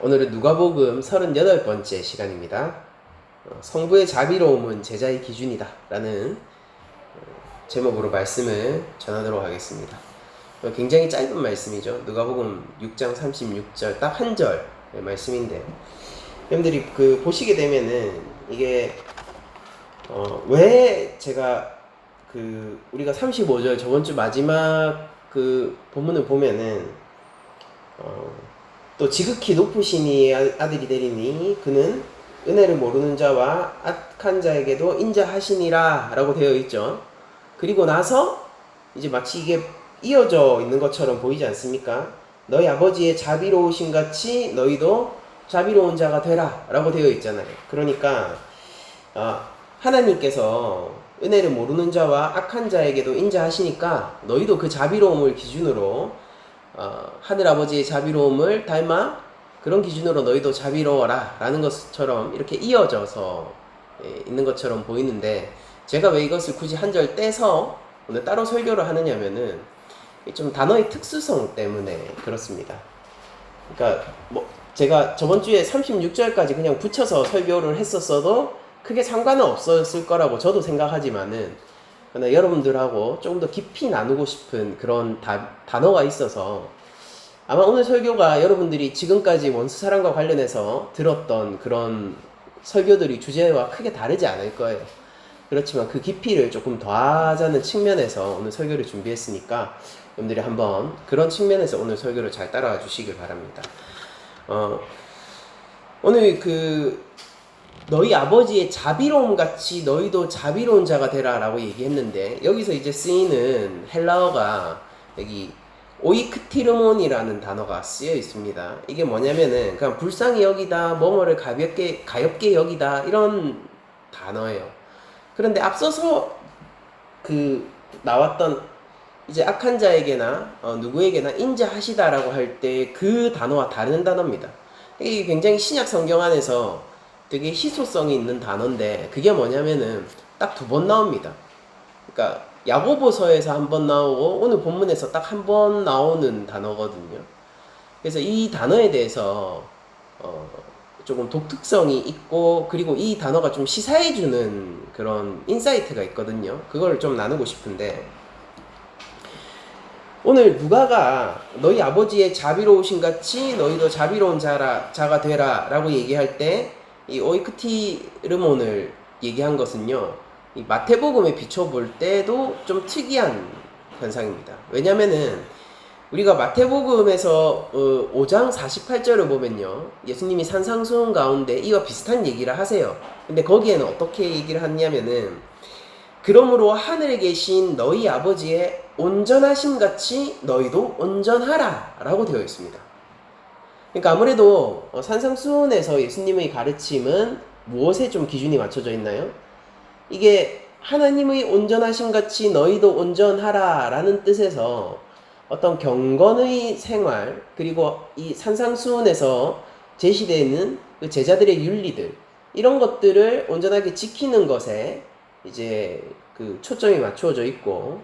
오늘은 누가복음 38번째 시간입니다. 성부의 자비로움은 제자의 기준이다 라는 제목으로 말씀을 전하도록 하겠습니다. 굉장히 짧은 말씀이죠. 누가복음 6장 36절 딱 한 절 말씀인데, 여러분들이 보시게 되면은 이게 왜 제가 우리가 35절 저번주 마지막 본문을 보면은 또 지극히 높으시니 아들이 되리니 그는 은혜를 모르는 자와 악한 자에게도 인자하시니라 라고 되어 있죠. 그리고 나서 이제 마치 이게 이어져 있는 것처럼 보이지 않습니까? 너희 아버지의 자비로우신 같이 너희도 자비로운 자가 되라 라고 되어 있잖아요. 그러니까 하나님께서 은혜를 모르는 자와 악한 자에게도 인자하시니까 너희도 그 자비로움을 기준으로 하늘아버지의 자비로움을 닮아 그런 기준으로 너희도 자비로워라 라는 것처럼 이렇게 이어져서 있는 것처럼 보이는데, 제가 왜 이것을 굳이 한 절 떼서 오늘 따로 설교를 하느냐면은 좀 단어의 특수성 때문에 그렇습니다. 그러니까 제가 저번 주에 36절까지 그냥 붙여서 설교를 했었어도 크게 상관은 없었을 거라고 저도 생각하지만은, 그러나 여러분들하고 조금 더 깊이 나누고 싶은 그런 단어가 있어서 아마 오늘 설교가 여러분들이 지금까지 원수사랑과 관련해서 들었던 그런 설교들이 주제와 크게 다르지 않을 거예요. 그렇지만 그 깊이를 조금 더하자는 측면에서 오늘 설교를 준비했으니까 여러분들이 한번 그런 측면에서 오늘 설교를 잘 따라와 주시길 바랍니다. 오늘 너희 아버지의 자비로움 같이 너희도 자비로운 자가 되라 라고 얘기했는데, 여기서 이제 쓰이는 헬라어가 여기 오이크티르몬이라는 단어가 쓰여 있습니다. 이게 뭐냐면은 그냥 불쌍히 여기다, 뭐뭐를 가볍게 여기다, 이런 단어예요. 그런데 앞서서 나왔던 이제 악한 자에게나 누구에게나 인자하시다라고 할 때 그 단어와 다른 단어입니다. 이게 굉장히 신약 성경 안에서 되게 희소성이 있는 단어인데, 그게 뭐냐면은 딱 두 번 나옵니다. 그러니까 야고보서에서 한 번 나오고 오늘 본문에서 딱 한 번 나오는 단어거든요. 그래서 이 단어에 대해서 조금 독특성이 있고, 그리고 이 단어가 좀 시사해주는 그런 인사이트가 있거든요. 그걸 좀 나누고 싶은데, 오늘 누가가 너희 아버지의 자비로우신 같이 너희도 자비로운 자가 되라 라고 얘기할 때 이 오이크티르몬을 얘기한 것은요, 이 마태복음에 비춰볼 때도 좀 특이한 현상입니다. 왜냐면은 우리가 마태복음에서 5장 48절을 보면요, 예수님이 산상수훈 가운데 이와 비슷한 얘기를 하세요. 근데 거기에는 어떻게 얘기를 하냐면은, 그러므로 하늘에 계신 너희 아버지의 온전하심 같이 너희도 온전하라 라고 되어 있습니다. 그러니까 아무래도 산상수훈에서 예수님의 가르침은 무엇에 좀 기준이 맞춰져 있나요? 이게 하나님의 온전하심 같이 너희도 온전하라 라는 뜻에서 어떤 경건의 생활, 그리고 이 산상수훈에서 제시되는 그 제자들의 윤리들, 이런 것들을 온전하게 지키는 것에 이제 초점이 맞추어져 있고,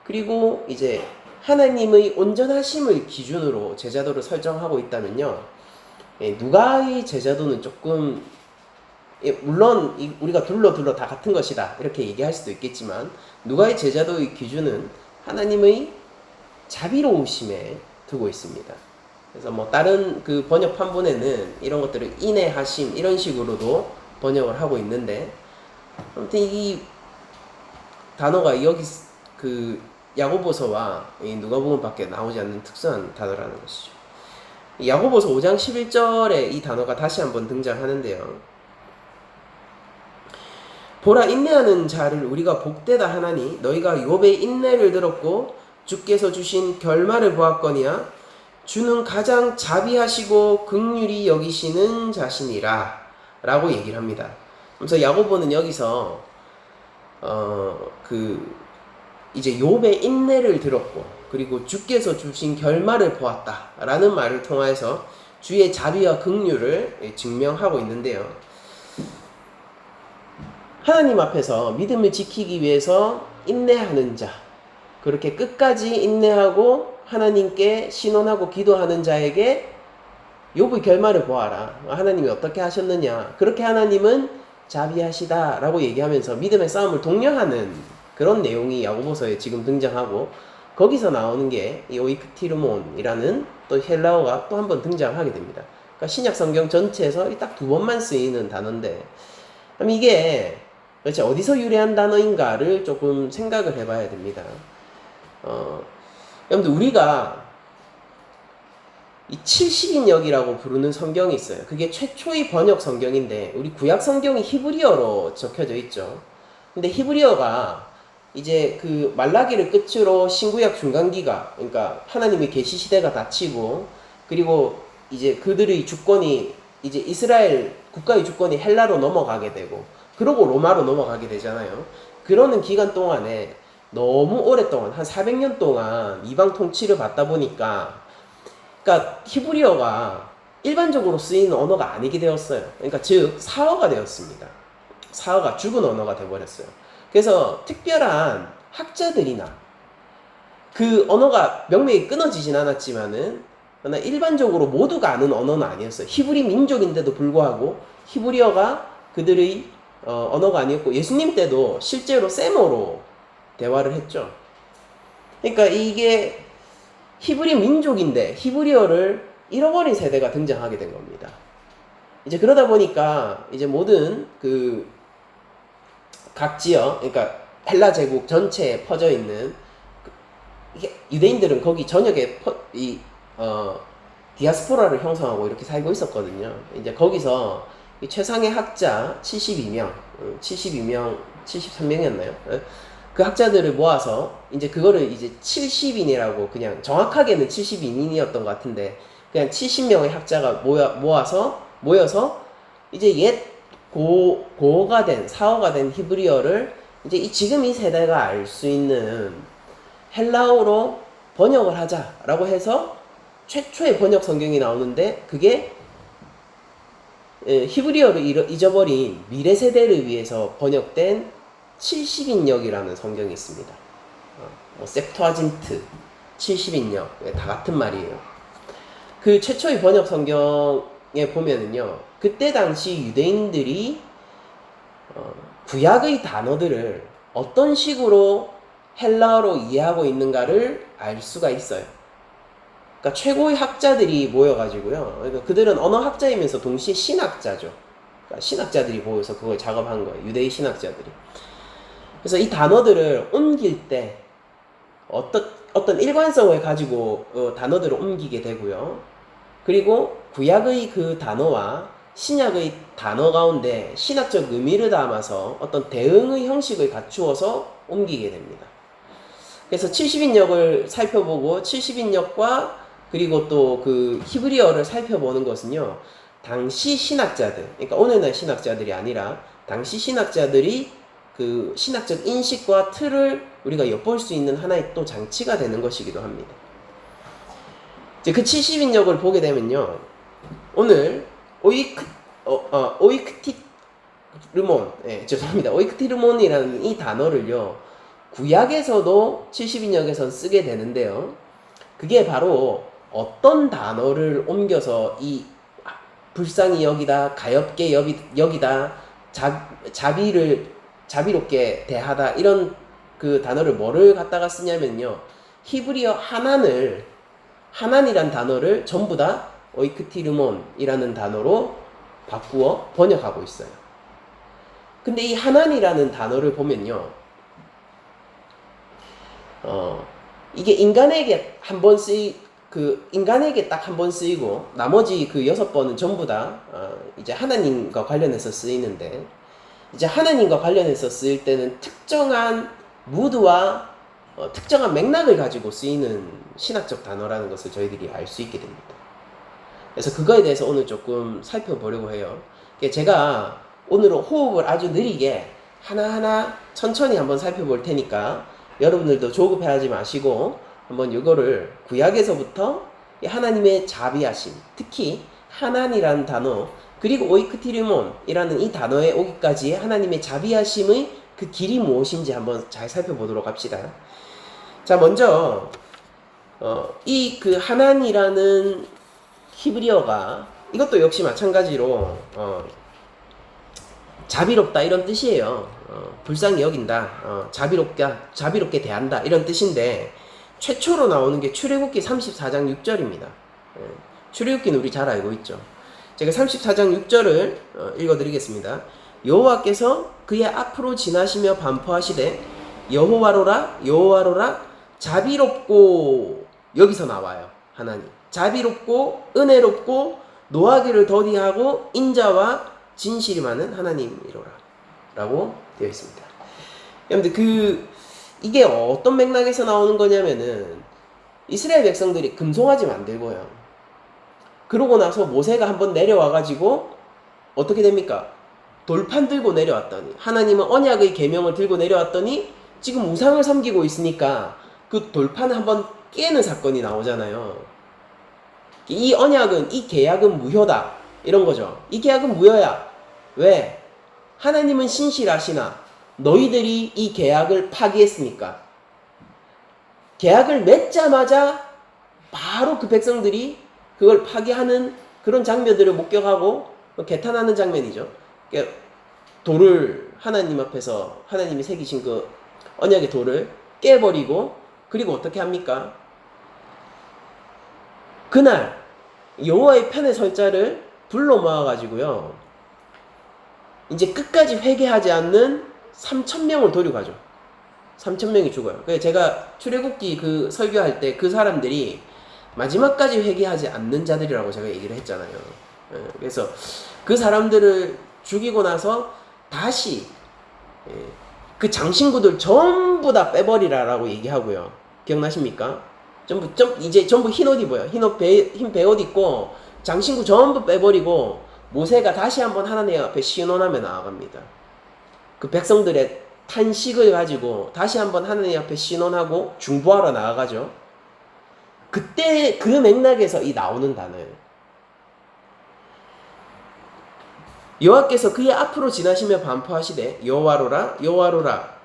그리고 이제 하나님의 온전하심을 기준으로 제자도를 설정하고 있다면요, 누가의 제자도는 조금, 물론 우리가 둘러 다 같은 것이다 이렇게 얘기할 수도 있겠지만, 누가의 제자도의 기준은 하나님의 자비로우심에 두고 있습니다. 그래서 다른 번역 판본에는 이런 것들을 인애하심 이런 식으로도 번역을 하고 있는데, 아무튼 이 단어가 여기 야고보서와 누가복음밖에 나오지 않는 특수한 단어라는 것이죠. 야고보서 5장 11절에 이 단어가 다시 한번 등장하는데요, 보라, 인내하는 자를 우리가 복되다 하나니 너희가 욥의 인내를 들었고 주께서 주신 결말을 보았거니와 주는 가장 자비하시고 긍휼히 여기시는 자신이라 라고 얘기를 합니다. 그래서 야고보는 여기서 이제 욥의 인내를 들었고 그리고 주께서 주신 결말을 보았다 라는 말을 통해서 주의 자비와 긍휼을 증명하고 있는데요, 하나님 앞에서 믿음을 지키기 위해서 인내하는 자, 그렇게 끝까지 인내하고 하나님께 신원하고 기도하는 자에게 욥의 결말을 보아라. 하나님이 어떻게 하셨느냐. 그렇게 하나님은 자비하시다라고 얘기하면서 믿음의 싸움을 독려하는 그런 내용이 야고보서에 지금 등장하고, 거기서 나오는 게 이 오이크티르몬이라는 또 헬라어가 또 한 번 등장하게 됩니다. 그러니까 신약 성경 전체에서 딱 두 번만 쓰이는 단어인데, 그럼 이게 도대체 어디서 유래한 단어인가를 조금 생각을 해봐야 됩니다. 여러분들, 우리가 이 70인역이라고 부르는 성경이 있어요. 그게 최초의 번역 성경인데, 우리 구약 성경이 히브리어로 적혀져 있죠. 근데 히브리어가 이제 그 말라기를 끝으로 신구약 중간기가, 그러니까 하나님의 계시 시대가 닫히고, 그리고 이제 그들의 주권이, 이제 이스라엘 국가의 주권이 헬라로 넘어가게 되고, 그러고 로마로 넘어가게 되잖아요. 그러는 기간 동안에 너무 오랫동안, 한 400년 동안 이방 통치를 받다 보니까, 그러니까 히브리어가 일반적으로 쓰이는 언어가 아니게 되었어요. 그러니까 즉 사어가 되었습니다. 사어가 죽은 언어가 되어버렸어요. 그래서 특별한 학자들이나 그 언어가 명맥이 끊어지진 않았지만은, 그러나 일반적으로 모두가 아는 언어는 아니었어요. 히브리 민족인데도 불구하고 히브리어가 그들의 언어가 아니었고, 예수님 때도 실제로 세모로 대화를 했죠. 그러니까 이게 히브리 민족인데 히브리어를 잃어버린 세대가 등장하게 된 겁니다. 이제 그러다 보니까 이제 모든 그 각 지역, 그러니까 헬라 제국 전체에 퍼져 있는, 이게 유대인들은 거기 전역에 디아스포라를 형성하고 이렇게 살고 있었거든요. 이제 거기서 최상의 학자 72명, 73명이었나요? 그 학자들을 모아서 이제 그거를 이제 70인이라고, 그냥 정확하게는 72인이었던 것 같은데, 그냥 70명의 학자가 모여서 이제 옛 고어가 된, 사어가 된 히브리어를 이제 지금 이 세대가 알 수 있는 헬라어로 번역을 하자라고 해서 최초의 번역 성경이 나오는데, 그게 히브리어를 잊어버린 미래 세대를 위해서 번역된 70인역이라는 성경이 있습니다. 셉투아진트, 70인역, 다 같은 말이에요. 그 최초의 번역 성경에 보면은요, 그때 당시 유대인들이 구약의 단어들을 어떤 식으로 헬라어로 이해하고 있는가를 알 수가 있어요. 그러니까 최고의 학자들이 모여가지고요. 그러니까 그들은 언어학자이면서 동시에 신학자죠. 그러니까 신학자들이 모여서 그걸 작업한 거예요. 유대의 신학자들이. 그래서 이 단어들을 옮길 때 어떤 일관성을 가지고 단어들을 옮기게 되고요. 그리고 구약의 그 단어와 신약의 단어 가운데 신학적 의미를 담아서 어떤 대응의 형식을 갖추어서 옮기게 됩니다. 그래서 70인역을 살펴보고 70인역과 그리고 또 그 히브리어를 살펴보는 것은요, 당시 신학자들, 그러니까 오늘날 신학자들이 아니라 당시 신학자들이 그 신학적 인식과 틀을 우리가 엿볼 수 있는 하나의 또 장치가 되는 것이기도 합니다. 이제 그 70인역을 보게 되면요, 오늘 오이크티르몬, 죄송합니다. 오이크티르몬이라는 이 단어를요, 구약에서도 70인역에선 쓰게 되는데요, 그게 바로 어떤 단어를 옮겨서 이 불쌍히 여기다, 가엾게 여기다, 자비롭게 대하다, 이런 그 단어를 뭐를 갖다가 쓰냐면요, 히브리어 하난이란 단어를 전부 다 오이크티르몬이라는 단어로 바꾸어 번역하고 있어요. 근데 이 하난이라는 단어를 보면요, 이게 인간에게 딱 한 번 쓰이고, 나머지 그 6번은 전부 다 이제 하나님과 관련해서 쓰이는데, 이제 하나님과 관련해서 쓰일 때는 특정한 무드와 특정한 맥락을 가지고 쓰이는 신학적 단어라는 것을 저희들이 알 수 있게 됩니다. 그래서 그거에 대해서 오늘 조금 살펴보려고 해요. 제가 오늘은 호흡을 아주 느리게 하나하나 천천히 한번 살펴볼 테니까 여러분들도 조급해하지 마시고 한번 이거를 구약에서부터 하나님의 자비하심, 특히 하난이라는 단어, 그리고 오이크티르몬이라는 이 단어에 오기까지의 하나님의 자비하심의 그 길이 무엇인지 한번 잘 살펴보도록 합시다. 자, 먼저 이 그 하난이라는 히브리어가 이것도 역시 마찬가지로 자비롭다 이런 뜻이에요. 불쌍히 여긴다, 자비롭게 대한다 이런 뜻인데 최초로 나오는 게 출애굽기 34장 6절입니다. 출애굽기는 우리 잘 알고 있죠. 제가 34장 6절을 읽어드리겠습니다. 여호와께서 그의 앞으로 지나시며 반포하시되 여호와로라 여호와로라 자비롭고, 여기서 나와요. 하나님 자비롭고 은혜롭고 노하기를 더디하고 인자와 진실이 많은 하나님이로라 라고 되어 있습니다. 여러분들 이게 어떤 맥락에서 나오는 거냐면은 이스라엘 백성들이 금송아지 만들고요, 그러고 나서 모세가 한번 내려와가지고 어떻게 됩니까? 돌판 들고 내려왔더니, 하나님은 언약의 계명을 들고 내려왔더니 지금 우상을 섬기고 있으니까 그 돌판을 한번 깨는 사건이 나오잖아요. 이 언약은, 이 계약은 무효다 이런 거죠. 이 계약은 무효야. 왜? 하나님은 신실하시나 너희들이 이 계약을 파기했으니까. 계약을 맺자마자 바로 그 백성들이 그걸 파기하는 그런 장면들을 목격하고 개탄하는 장면이죠. 돌을 하나님 앞에서 하나님이 새기신 그 언약의 돌을 깨버리고, 그리고 어떻게 합니까? 그날 여호와의 편에 설 자를 불러 모아가지고요, 이제 끝까지 회개하지 않는 3,000명을 도륙하죠. 3,000명이 죽어요. 그래서 제가 출애굽기 그 설교할 때 그 사람들이 마지막까지 회개하지 않는 자들이라고 제가 얘기를 했잖아요. 그래서 그 사람들을 죽이고 나서 다시 그 장신구들 전부 다 빼버리라라고 얘기하고요. 기억나십니까? 이제 전부 흰 옷 입어요. 흰 베옷 입고 장신구 전부 빼버리고 모세가 다시 한번 하나님 앞에 신원하며 나아갑니다. 그 백성들의 탄식을 가지고 다시 한번 하나님 앞에 신원하고 중보하러 나아가죠. 그때 그 맥락에서 이 나오는 단어예요. 여호와께서 그의 앞으로 지나시며 반포하시되 여호와로라 여호와로라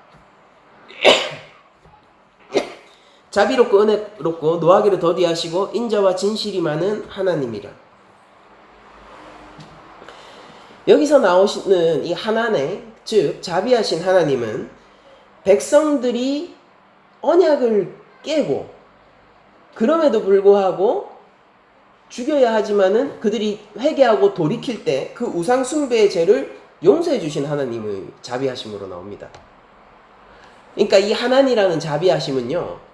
자비롭고 은혜롭고 노하기를 더디하시고 인자와 진실이 많은 하나님이라. 여기서 나오시는 이 하나네, 즉 자비하신 하나님은 백성들이 언약을 깨고 그럼에도 불구하고 죽여야 하지만은 그들이 회개하고 돌이킬 때 그 우상 숭배의 죄를 용서해 주신 하나님의 자비하심으로 나옵니다. 그러니까 이 하나니라는 자비하심은요,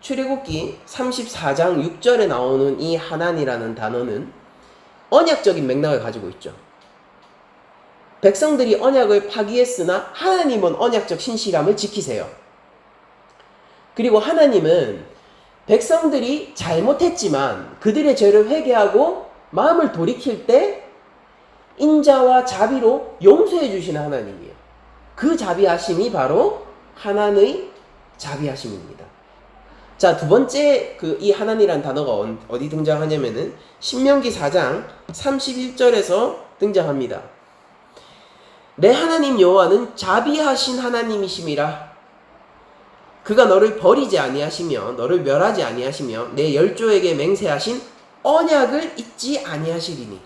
출애굽기 34장 6절에 나오는 이 하나니라는 단어는 언약적인 맥락을 가지고 있죠. 백성들이 언약을 파기했으나 하나님은 언약적 신실함을 지키세요. 그리고 하나님은 백성들이 잘못했지만 그들의 죄를 회개하고 마음을 돌이킬 때 인자와 자비로 용서해 주시는 하나님이에요. 그 자비하심이 바로 하나님의 자비하심입니다. 자, 두 번째 이 하나님이란 단어가 어디 등장하냐면은 신명기 4장 31절에서 등장합니다. 내 하나님 여호와는 자비하신 하나님이심이라. 그가 너를 버리지 아니하시며 너를 멸하지 아니하시며 내 열조에게 맹세하신 언약을 잊지 아니하시리니.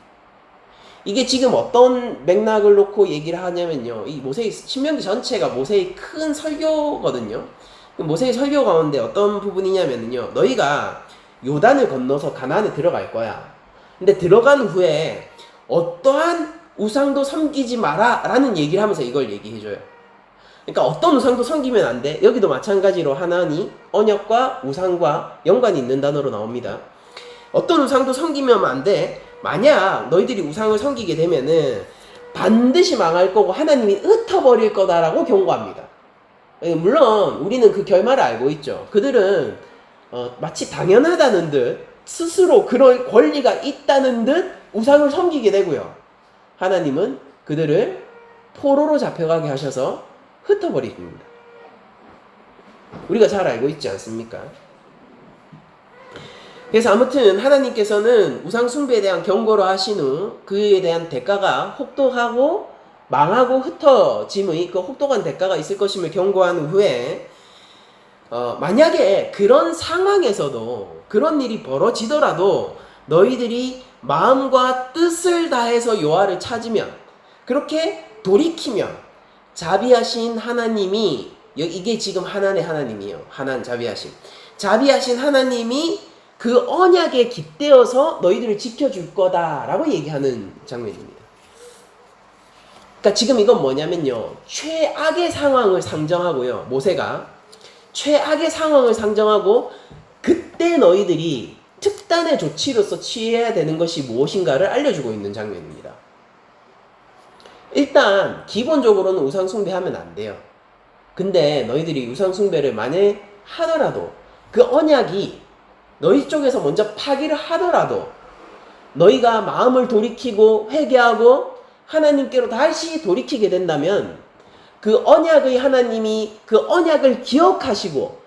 이게 지금 어떤 맥락을 놓고 얘기를 하냐면요, 이 모세의 신명기 전체가 모세의 큰 설교거든요. 모세의 설교 가운데 어떤 부분이냐면요, 너희가 요단을 건너서 가나안에 들어갈 거야. 근데 들어간 후에 어떠한 우상도 섬기지 마라 라는 얘기를 하면서 이걸 얘기해줘요. 그러니까 어떤 우상도 섬기면 안 돼. 여기도 마찬가지로 하나니 언약과 우상과 연관이 있는 단어로 나옵니다. 어떤 우상도 섬기면 안 돼. 만약 너희들이 우상을 섬기게 되면은 반드시 망할 거고 하나님이 흩어버릴 거다라고 경고합니다. 물론 우리는 그 결말을 알고 있죠. 그들은 마치 당연하다는 듯 스스로 그럴 권리가 있다는 듯 우상을 섬기게 되고요, 하나님은 그들을 포로로 잡혀가게 하셔서 흩어버립니다. 우리가 잘 알고 있지 않습니까? 그래서 아무튼 하나님께서는 우상 숭배에 대한 경고를 하신 후 그에 대한 대가가 혹독하고 망하고 흩어짐의 그 혹독한 대가가 있을 것임을 경고한 후에 만약에 그런 상황에서도 그런 일이 벌어지더라도 너희들이 마음과 뜻을 다해서 여호와를 찾으면, 그렇게 돌이키면 자비하신 하나님이, 이게 지금 하나님의 하나님이에요. 하나님 자비하심. 자비하신 하나님이 그 언약에 깃대어서 너희들을 지켜줄 거다라고 얘기하는 장면입니다. 그러니까 지금 이건 뭐냐면요, 최악의 상황을 상정하고요, 모세가 최악의 상황을 상정하고 그때 너희들이 특단의 조치로서 취해야 되는 것이 무엇인가를 알려주고 있는 장면입니다. 일단 기본적으로는 우상 숭배하면 안 돼요. 근데 너희들이 우상 숭배를 만약 하더라도, 그 언약이 너희 쪽에서 먼저 파기를 하더라도 너희가 마음을 돌이키고 회개하고 하나님께로 다시 돌이키게 된다면, 그 언약의 하나님이 그 언약을 기억하시고,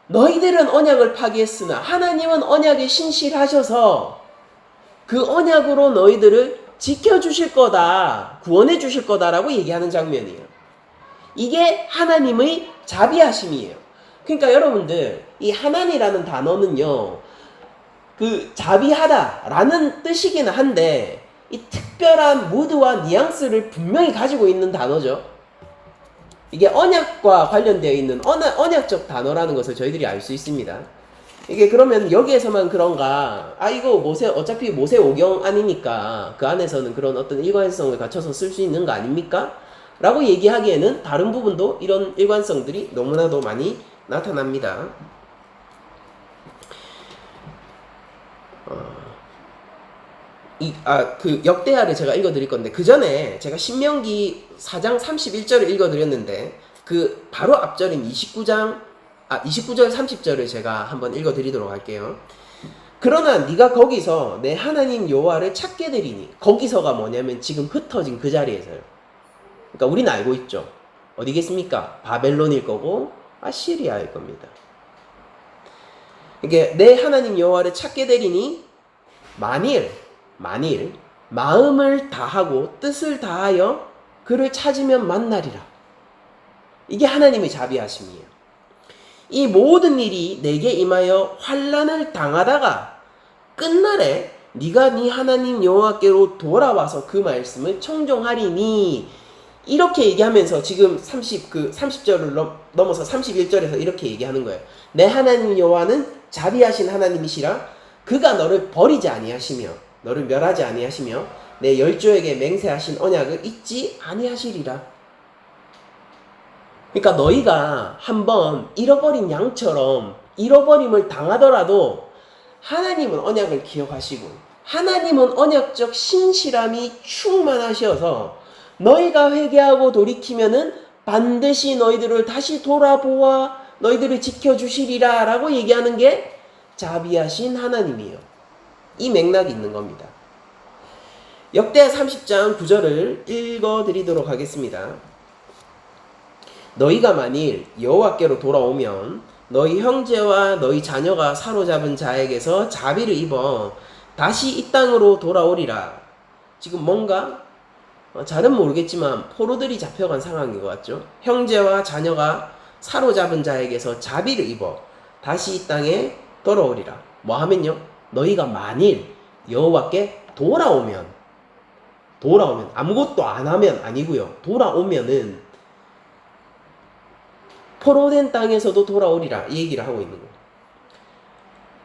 너희들은 언약을 파기했으나 하나님은 언약에 신실하셔서 그 언약으로 너희들을 지켜주실 거다, 구원해 주실 거다라고 얘기하는 장면이에요. 이게 하나님의 자비하심이에요. 그러니까 여러분들, 이 하나님이라는 단어는요, 그 자비하다라는 뜻이기는 한데 이 특별한 무드와 뉘앙스를 분명히 가지고 있는 단어죠. 이게 언약과 관련되어 있는 언약적 단어라는 것을 저희들이 알 수 있습니다. 이게 그러면 여기에서만 그런가, 이거 모세, 어차피 모세 오경 아니니까 그 안에서는 그런 어떤 일관성을 갖춰서 쓸 수 있는 거 아닙니까? 라고 얘기하기에는 다른 부분도 이런 일관성들이 너무나도 많이 나타납니다. 그 역대하를 제가 읽어드릴 건데, 그 전에 제가 신명기 4장 31절을 읽어드렸는데, 그 바로 앞절인 29절 30절을 제가 한번 읽어드리도록 할게요. 그러나 네가 거기서 내 하나님 여호와를 찾게 되리니, 거기서가 뭐냐면 지금 흩어진 그 자리에서요. 그러니까 우리는 알고 있죠. 어디겠습니까? 바벨론일 거고 아시리아일 겁니다. 이게 내 하나님 여호와를 찾게 되리니, 만일 마음을 다하고 뜻을 다하여 그를 찾으면 만나리라. 이게 하나님의 자비하심이에요. 이 모든 일이 내게 임하여 환난을 당하다가 끝날에 네가 네 하나님 여호와께로 돌아와서 그 말씀을 청종하리니, 이렇게 얘기하면서 지금 30절을 넘어서 31절에서 이렇게 얘기하는 거예요. 내 하나님 여호와는 자비하신 하나님이시라. 그가 너를 버리지 아니하시며 너를 멸하지 아니하시며 내 열조에게 맹세하신 언약을 잊지 아니하시리라. 그러니까 너희가 한번 잃어버린 양처럼 잃어버림을 당하더라도 하나님은 언약을 기억하시고, 하나님은 언약적 신실함이 충만하셔서 너희가 회개하고 돌이키면은 반드시 너희들을 다시 돌아보아 너희들을 지켜주시리라 라고 얘기하는 게 자비하신 하나님이에요. 이 맥락이 있는 겁니다. 역대하 30장 9절을 읽어드리도록 하겠습니다. 너희가 만일 여호와께로 돌아오면 너희 형제와 너희 자녀가 사로잡은 자에게서 자비를 입어 다시 이 땅으로 돌아오리라. 지금 뭔가 잘은 모르겠지만 포로들이 잡혀간 상황인 것 같죠. 형제와 자녀가 사로잡은 자에게서 자비를 입어 다시 이 땅에 돌아오리라. 뭐 하면요, 너희가 만일 여호와께 돌아오면 아무것도 안 하면 아니고요, 돌아오면은 포로된 땅에서도 돌아오리라, 이 얘기를 하고 있는 거예요.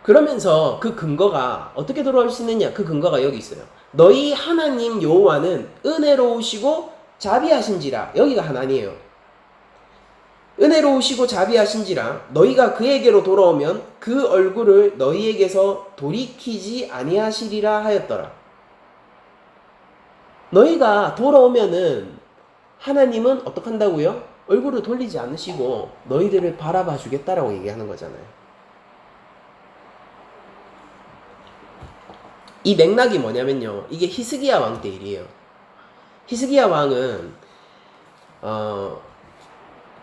그러면서 그 근거가 어떻게 돌아올 수 있느냐, 그 근거가 여기 있어요. 너희 하나님 여호와는 은혜로우시고 자비하신지라. 여기가 하나님이에요. 은혜로우시고 자비하신지라 너희가 그에게로 돌아오면 그 얼굴을 너희에게서 돌이키지 아니하시리라 하였더라. 너희가 돌아오면은 하나님은 어떻게 한다고요? 얼굴을 돌리지 않으시고 너희들을 바라봐 주겠다라고 얘기하는 거잖아요. 이 맥락이 뭐냐면요, 이게 히스기야 왕 때 일이에요. 히스기야 왕은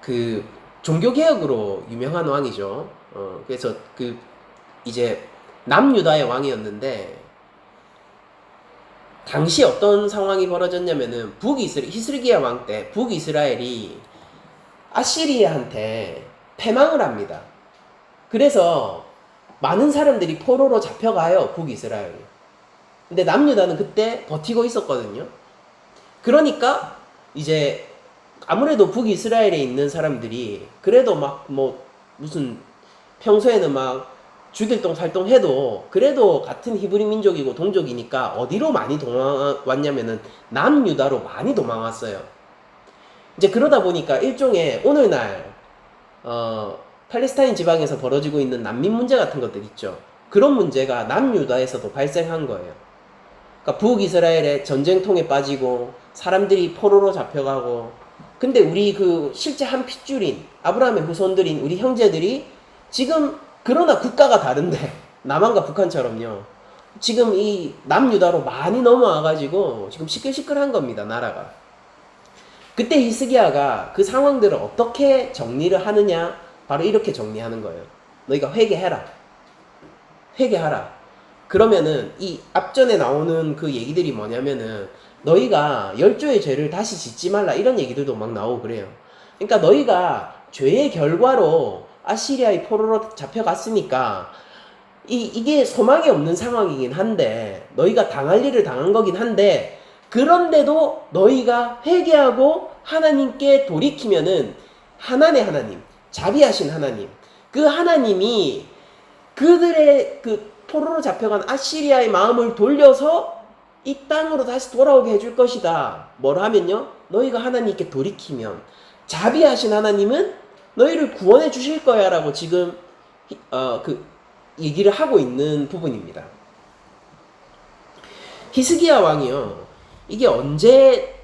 그 종교개혁으로 유명한 왕이죠. 그래서 그 이제 남유다의 왕이었는데, 당시 어떤 상황이 벌어졌냐면은 히스기야 왕 때 북이스라엘이 아시리아한테 패망을 합니다. 그래서 많은 사람들이 포로로 잡혀가요, 북이스라엘이. 근데 남유다는 그때 버티고 있었거든요. 그러니까 이제 아무래도 북이스라엘에 있는 사람들이 그래도 막 뭐 무슨 평소에는 막 죽일동 살동 해도 그래도 같은 히브리 민족이고 동족이니까 어디로 많이 도망왔냐면은 남유다로 많이 도망왔어요. 이제 그러다 보니까 일종의 오늘날 팔레스타인 지방에서 벌어지고 있는 난민 문제 같은 것들 있죠. 그런 문제가 남유다에서도 발생한 거예요. 그러니까 북이스라엘의 전쟁통에 빠지고 사람들이 포로로 잡혀가고, 근데 우리 그 실제 한 핏줄인 아브라함의 후손들인 우리 형제들이 지금 그러나 국가가 다른데 남한과 북한처럼요. 지금 이 남유다로 많이 넘어와가지고 지금 시끌시끌한 겁니다, 나라가. 그때 히스기야가 그 상황들을 어떻게 정리를 하느냐, 바로 이렇게 정리하는 거예요. 너희가 회개해라. 회개하라. 그러면은 이 앞전에 나오는 그 얘기들이 뭐냐면은 너희가 열조의 죄를 다시 짓지 말라, 이런 얘기들도 막 나오고 그래요. 그러니까 너희가 죄의 결과로 아시리아의 포로로 잡혀갔으니까 이게 소망이 없는 상황이긴 한데, 너희가 당할 일을 당한 거긴 한데, 그런데도 너희가 회개하고 하나님께 돌이키면은 하나님의 하나님, 자비하신 하나님, 그 하나님이 그들의 그 포로로 잡혀간 아시리아의 마음을 돌려서 이 땅으로 다시 돌아오게 해줄 것이다. 뭐라 하면요, 너희가 하나님께 돌이키면 자비하신 하나님은 너희를 구원해 주실 거야 라고 지금 그 얘기를 하고 있는 부분입니다. 히스기야 왕이요, 이게 언제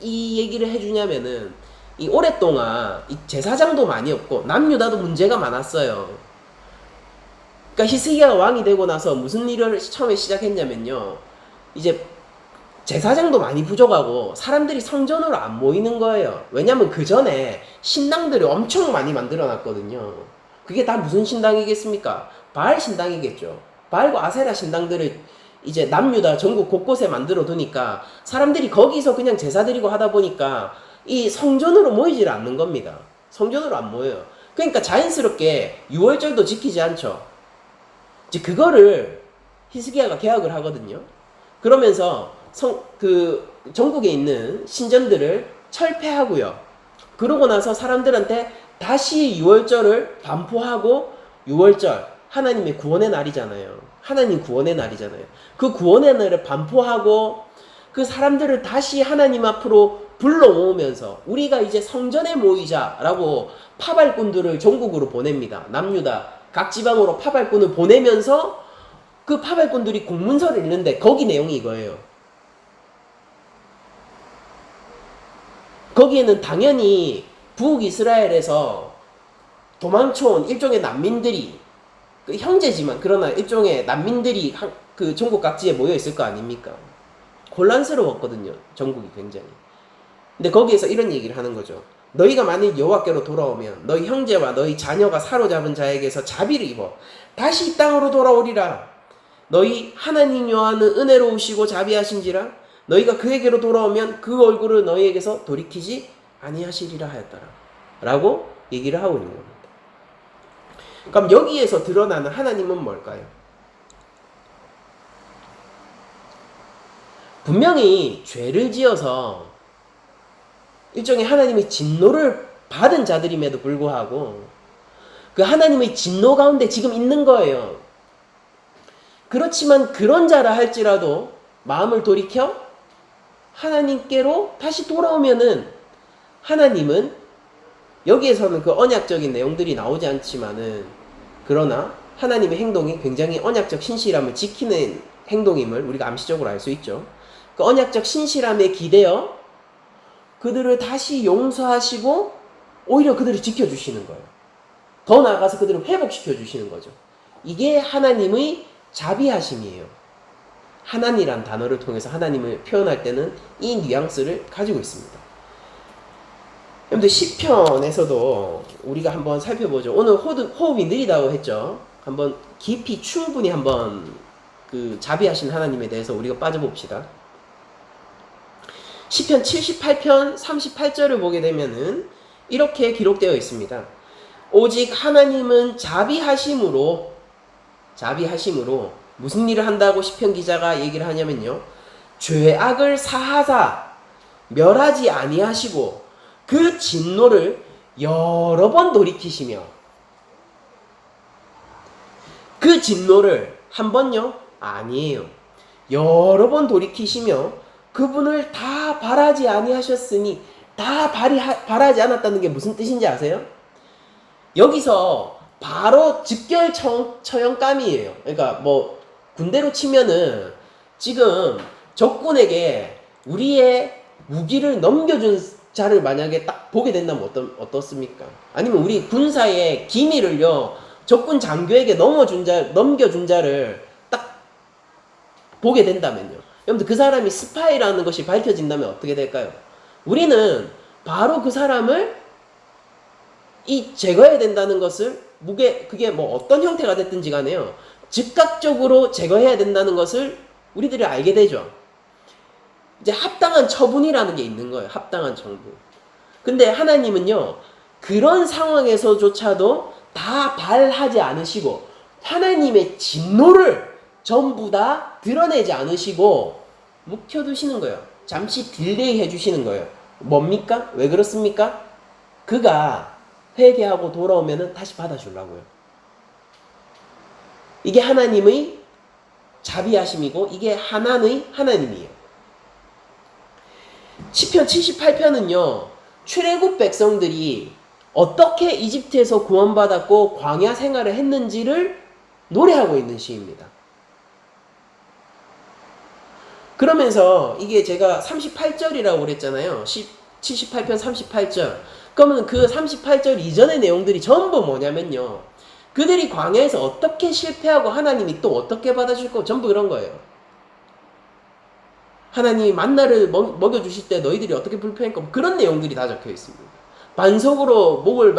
이 얘기를 해주냐면은 이 오랫동안 이 제사장도 많이 없고 남유다도 문제가 많았어요. 그러니까 히스기야가 왕이 되고 나서 무슨 일을 처음에 시작했냐면요, 이제 제사장도 많이 부족하고 사람들이 성전으로 안 모이는 거예요. 왜냐면 그 전에 신당들을 엄청 많이 만들어 놨거든요. 그게 다 무슨 신당이겠습니까? 바알 신당이겠죠. 바알과 아세라 신당들을 이제 남유다 전국 곳곳에 만들어 두니까 사람들이 거기서 그냥 제사 드리고 하다 보니까 이 성전으로 모이질 않는 겁니다. 성전으로 안 모여요. 그러니까 자연스럽게 유월절도 지키지 않죠. 이제 그거를 히스기야가 계약을 하거든요. 그러면서 그 전국에 있는 신전들을 철폐하고요. 그러고 나서 사람들한테 다시 유월절을 반포하고, 유월절 하나님의 구원의 날이잖아요. 하나님 구원의 날이잖아요. 그 구원의 날을 반포하고 그 사람들을 다시 하나님 앞으로 불러모으면서 우리가 이제 성전에 모이자라고 파발꾼들을 전국으로 보냅니다. 남유다 각 지방으로 파발꾼을 보내면서 그 파발꾼들이 공문서를 읽는데 거기 내용이 이거예요. 거기에는 당연히 북이스라엘에서 도망쳐온 일종의 난민들이, 그 형제지만 그러나 일종의 난민들이 그 전국 각지에 모여 있을 거 아닙니까? 혼란스러웠거든요, 전국이 굉장히. 근데 거기에서 이런 얘기를 하는 거죠. 너희가 만일 여호와께로 돌아오면 너희 형제와 너희 자녀가 사로잡은 자에게서 자비를 입어 다시 이 땅으로 돌아오리라. 너희 하나님 여호와는 은혜로우시고 자비하신지라. 너희가 그에게로 돌아오면 그 얼굴을 너희에게서 돌이키지 아니하시리라 하였더라 라고 얘기를 하고 있는 겁니다. 그럼 여기에서 드러나는 하나님은 뭘까요? 분명히 죄를 지어서 일종의 하나님의 진노를 받은 자들임에도 불구하고 그 하나님의 진노 가운데 지금 있는 거예요. 그렇지만 그런 자라 할지라도 마음을 돌이켜 하나님께로 다시 돌아오면은 하나님은, 여기에서는 그 언약적인 내용들이 나오지 않지만은, 그러나 하나님의 행동이 굉장히 언약적 신실함을 지키는 행동임을 우리가 암시적으로 알 수 있죠. 그 언약적 신실함에 기대어 그들을 다시 용서하시고 오히려 그들을 지켜주시는 거예요. 더 나아가서 그들을 회복시켜주시는 거죠. 이게 하나님의 자비하심이에요. 하나님이란 단어를 통해서 하나님을 표현할 때는 이 뉘앙스를 가지고 있습니다. 여러분들 시편에서도 우리가 한번 살펴보죠. 오늘 호흡이 느리다고 했죠. 한번 깊이 충분히 한번 그 자비하신 하나님에 대해서 우리가 빠져봅시다. 시편 78편 38절을 보게 되면은 이렇게 기록되어 있습니다. 오직 하나님은 자비하심으로 무슨 일을 한다고 시편 기자가 얘기를 하냐면요. 죄악을 사하사 멸하지 아니하시고 그 진노를 여러 번 돌이키시며, 그 진노를 한 번요? 아니에요. 여러 번 돌이키시며 그분을 다 바라지 아니하셨으니, 다 바라지 않았다는 게 무슨 뜻인지 아세요? 여기서 바로 즉결 처형감이에요. 그러니까 뭐 군대로 치면은 지금 적군에게 우리의 무기를 넘겨준 자를 만약에 딱 보게 된다면 어떻습니까? 아니면 우리 군사의 기밀을요, 적군 장교에게 넘겨준 자를 딱 보게 된다면요. 여러분들 그 사람이 스파이라는 것이 밝혀진다면 어떻게 될까요? 우리는 바로 그 사람을 제거해야 된다는 것을, 그게 뭐 어떤 형태가 됐든지 간에요, 즉각적으로 제거해야 된다는 것을 우리들이 알게 되죠. 이제 합당한 처분이라는 게 있는 거예요. 합당한 처분. 근데 하나님은요, 그런 상황에서조차도 다 발하지 않으시고 하나님의 진노를 전부 다 드러내지 않으시고 묵혀두시는 거예요. 잠시 딜레이 해주시는 거예요. 뭡니까? 왜 그렇습니까? 그가 회개하고 돌아오면 다시 받아주려고요. 이게 하나님의 자비하심이고 이게 하나의 하나님이에요. 시편 78편은요, 출애굽 백성들이 어떻게 이집트에서 구원받았고 광야 생활을 했는지를 노래하고 있는 시입니다. 그러면서 이게 제가 38절이라고 그랬잖아요. 78편 38절. 그러면 그 38절 이전의 내용들이 전부 뭐냐면요, 그들이 광야에서 어떻게 실패하고 하나님이 또 어떻게 받아줄 거, 전부 그런 거예요. 하나님이 만나를 먹여주실 때 너희들이 어떻게 불평했고, 그런 내용들이 다 적혀 있습니다. 반석으로 목을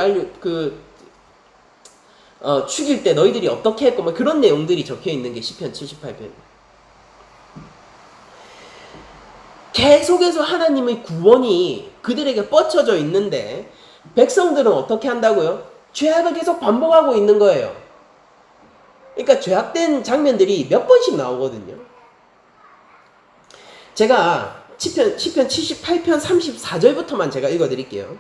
죽일 때 너희들이 어떻게 했고, 그런 내용들이 적혀 있는 게 시편 78편입니다. 계속해서 하나님의 구원이 그들에게 뻗쳐져 있는데 백성들은 어떻게 한다고요? 죄악을 계속 반복하고 있는 거예요. 그러니까 죄악된 장면들이 몇 번씩 나오거든요. 제가 시편 78편 34절부터만 제가 읽어드릴게요.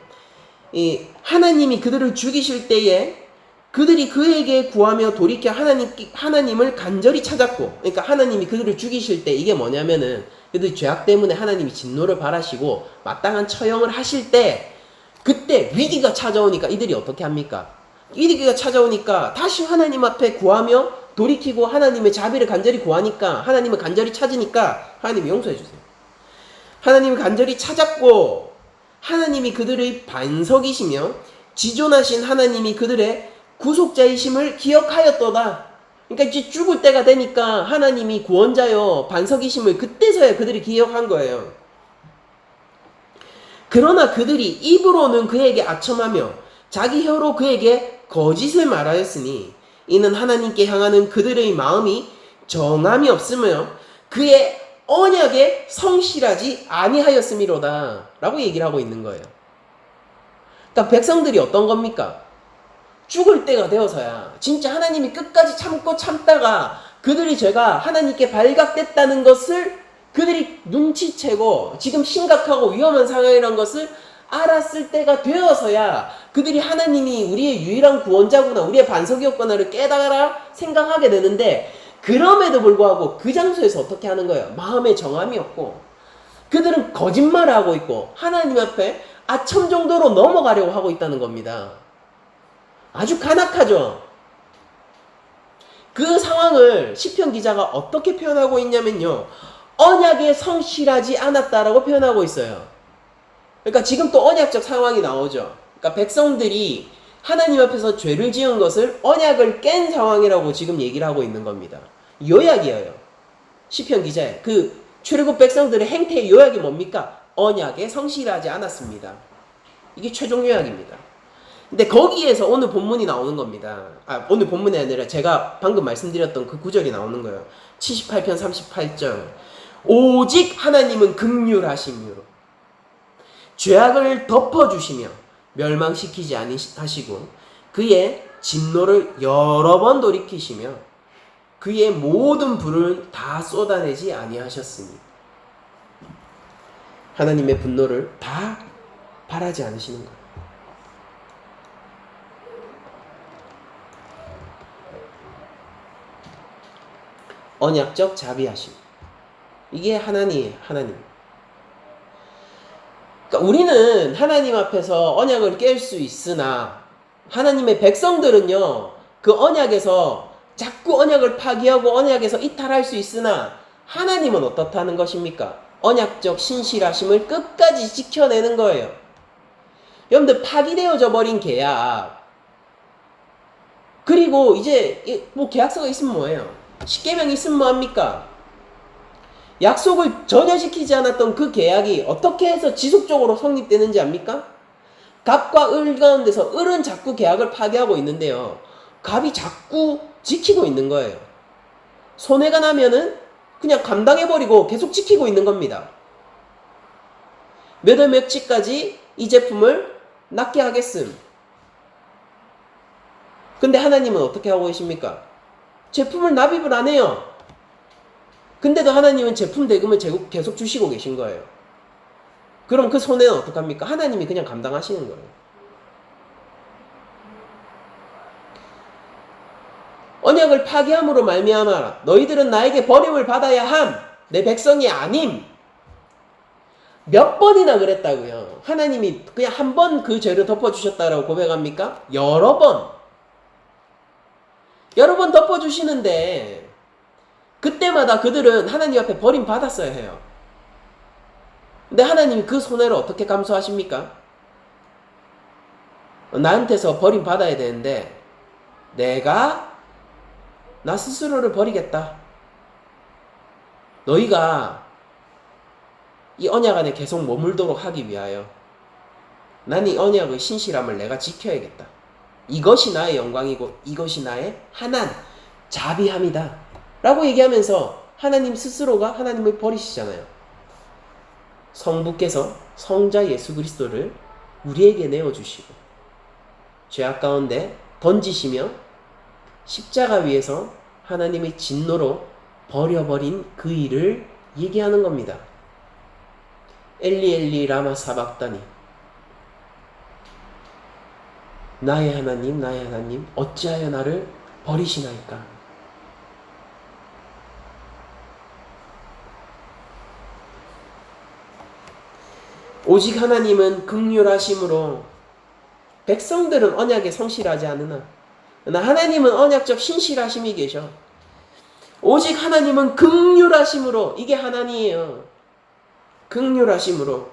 하나님이 그들을 죽이실 때에 그들이 그에게 구하며 돌이켜 하나님을 간절히 찾았고, 그러니까 하나님이 그들을 죽이실 때 이게 뭐냐면은 그들이 죄악 때문에 하나님이 진노를 바라시고 마땅한 처형을 하실 때, 그때 위기가 찾아오니까 이들이 어떻게 합니까? 위기가 찾아오니까 다시 하나님 앞에 구하며 돌이키고 하나님의 자비를 간절히 구하니까, 하나님을 간절히 찾으니까 하나님이 용서해 주세요. 하나님을 간절히 찾았고 하나님이 그들의 반석이시며 지존하신 하나님이 그들의 구속자이심을 기억하였도다. 그러니까 이제 죽을 때가 되니까 하나님이 구원자여 반석이심을 그때서야 그들이 기억한 거예요. 그러나 그들이 입으로는 그에게 아첨하며 자기 혀로 그에게 거짓을 말하였으니 이는 하나님께 향하는 그들의 마음이 정함이 없으며 그의 언약에 성실하지 아니하였음이로다 라고 얘기를 하고 있는 거예요. 그러니까 백성들이 어떤 겁니까? 죽을 때가 되어서야 진짜 하나님이 끝까지 참고 참다가 그들의 죄가 하나님께 발각됐다는 것을 그들이 눈치채고 지금 심각하고 위험한 상황이라는 것을 알았을 때가 되어서야 그들이 하나님이 우리의 유일한 구원자구나, 우리의 반석이었구나를 깨달아 생각하게 되는데, 그럼에도 불구하고 그 장소에서 어떻게 하는 거예요? 마음의 정함이 없고 그들은 거짓말을 하고 있고 하나님 앞에 아첨 정도로 넘어가려고 하고 있다는 겁니다. 아주 간악하죠. 그 상황을 시편 기자가 어떻게 표현하고 있냐면요, 언약에 성실하지 않았다라고 표현하고 있어요. 그러니까 지금 또 언약적 상황이 나오죠. 그러니까 백성들이 하나님 앞에서 죄를 지은 것을 언약을 깬 상황이라고 지금 얘기를 하고 있는 겁니다. 요약이에요. 시편 기자의 그 출애굽 백성들의 행태의 요약이 뭡니까? 언약에 성실하지 않았습니다. 이게 최종 요약입니다. 근데 거기에서 오늘 본문이 나오는 겁니다. 오늘 본문이 아니라 제가 방금 말씀드렸던 그 구절이 나오는 거예요. 78편 38절. 오직 하나님은 긍휼하심으로 죄악을 덮어주시며 멸망시키지 아니하시고 그의 진노를 여러 번 돌이키시며 그의 모든 불을 다 쏟아내지 아니하셨으니 하나님의 분노를 다 바라지 않으시는 거예요. 언약적 자비하심. 이게 하나님. 그러니까 우리는 하나님 앞에서 언약을 깰 수 있으나 하나님의 백성들은요, 그 언약에서 자꾸 언약을 파기하고 언약에서 이탈할 수 있으나 하나님은 어떻다는 것입니까? 언약적 신실하심을 끝까지 지켜내는 거예요. 여러분들, 파기되어져 버린 계약, 그리고 이제 뭐 계약서가 있으면 뭐예요? 십계명이 있으면 뭐합니까? 약속을 전혀 지키지 않았던 그 계약이 어떻게 해서 지속적으로 성립되는지 압니까? 갑과 을 가운데서 을은 자꾸 계약을 파기하고 있는데요, 갑이 자꾸 지키고 있는 거예요. 손해가 나면은 그냥 감당해버리고 계속 지키고 있는 겁니다. 몇 월 며칠까지 이 제품을 낫게 하겠음. 근데 하나님은 어떻게 하고 계십니까? 제품을 납입을 안 해요. 근데도 하나님은 제품 대금을 계속 주시고 계신 거예요. 그럼 그 손해는 어떡합니까? 하나님이 그냥 감당하시는 거예요. 언약을 파기함으로 말미암아 너희들은 나에게 버림을 받아야 함. 내 백성이 아님. 몇 번이나 그랬다고요. 하나님이 그냥 한 번 그 죄를 덮어주셨다라고 고백합니까? 여러 번 덮어주시는데 그때마다 그들은 하나님 앞에 버림받았어야 해요. 근데 하나님이 그 손해를 어떻게 감수하십니까? 나한테서 버림받아야 되는데 내가 나 스스로를 버리겠다. 너희가 이 언약 안에 계속 머물도록 하기 위하여 난 이 언약의 신실함을 내가 지켜야겠다. 이것이 나의 영광이고 이것이 나의 하나님 자비함이다 라고 얘기하면서 하나님 스스로가 하나님을 버리시잖아요. 성부께서 성자 예수 그리스도를 우리에게 내어주시고 죄악 가운데 던지시며 십자가 위에서 하나님의 진노로 버려버린 그 일을 얘기하는 겁니다. 엘리 엘리 라마 사박다니, 나의 하나님 어찌하여 나를 버리시나이까. 오직 하나님은 긍휼하심으로, 백성들은 언약에 성실하지 않으나 하나님은 언약적 신실하심이 계셔. 오직 하나님은 긍휼하심으로, 이게 하나님이에요. 긍휼하심으로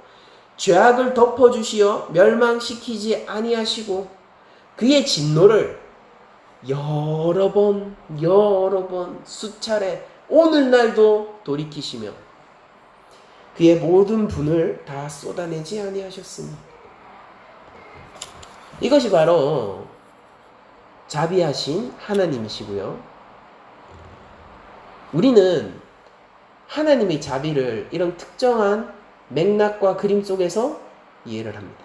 죄악을 덮어주시어 멸망시키지 아니하시고 그의 진노를 여러 번 수차례 오늘날도 돌이키시며 그의 모든 분을 다 쏟아내지 아니하셨으니, 이것이 바로 자비하신 하나님이시고요. 우리는 하나님의 자비를 이런 특정한 맥락과 그림 속에서 이해를 합니다.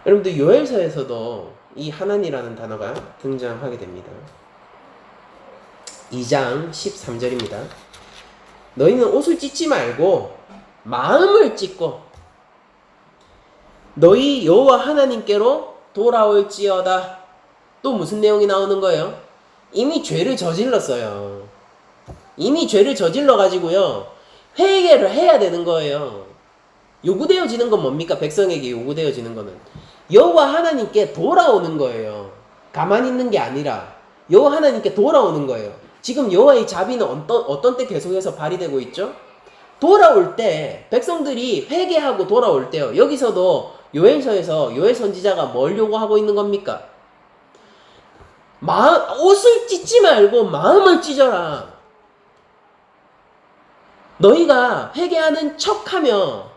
여러분들, 요엘서에서도 이 하나님이라는 단어가 등장하게 됩니다. 2장 13절입니다. 너희는 옷을 찢지 말고 마음을 찢고 너희 여호와 하나님께로 돌아올지어다. 또 무슨 내용이 나오는 거예요? 이미 죄를 저질렀어요. 이미 죄를 저질러가지고요, 회개를 해야 되는 거예요. 요구되어지는 건 뭡니까? 백성에게 요구되어지는 거는 여호와 하나님께 돌아오는 거예요. 가만히 있는 게 아니라 여호와 하나님께 돌아오는 거예요. 지금 여호와의 자비는 어떤 때 계속해서 발휘되고 있죠? 돌아올 때, 백성들이 회개하고 돌아올 때요. 여기서도 요엘서에서 요엘 선지자가 뭘 요구하고 있는 겁니까? 옷을 찢지 말고 마음을 찢어라. 너희가 회개하는 척하며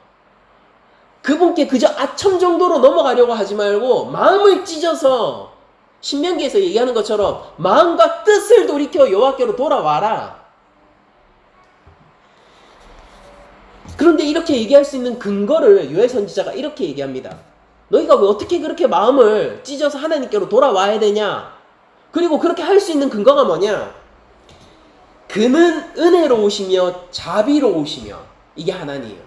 그분께 그저 아첨 정도로 넘어가려고 하지 말고 마음을 찢어서, 신명기에서 얘기하는 것처럼 마음과 뜻을 돌이켜 여호와께로 돌아와라. 그런데 이렇게 얘기할 수 있는 근거를 요엘 선지자가 이렇게 얘기합니다. 너희가 왜 어떻게 그렇게 마음을 찢어서 하나님께로 돌아와야 되냐? 그리고 그렇게 할 수 있는 근거가 뭐냐? 그는 은혜로우시며 자비로우시며, 이게 하나님이에요.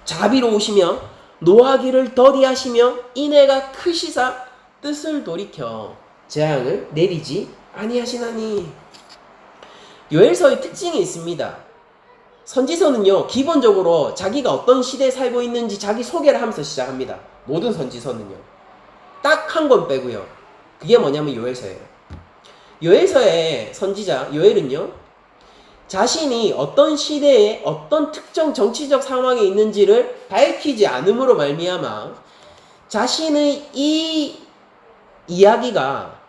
자비로우시며 노하기를 더디하시며 인애가 크시사 뜻을 돌이켜 재앙을 내리지 아니하시나니. 요엘서의 특징이 있습니다. 선지서는요, 기본적으로 자기가 어떤 시대에 살고 있는지 자기 소개를 하면서 시작합니다. 모든 선지서는요. 딱 한 권 빼고요. 그게 뭐냐면 요엘서예요. 요엘서의 선지자 요엘은요, 자신이 어떤 시대에 어떤 특정 정치적 상황에 있는지를 밝히지 않음으로 말미암아 자신의 이 이야기가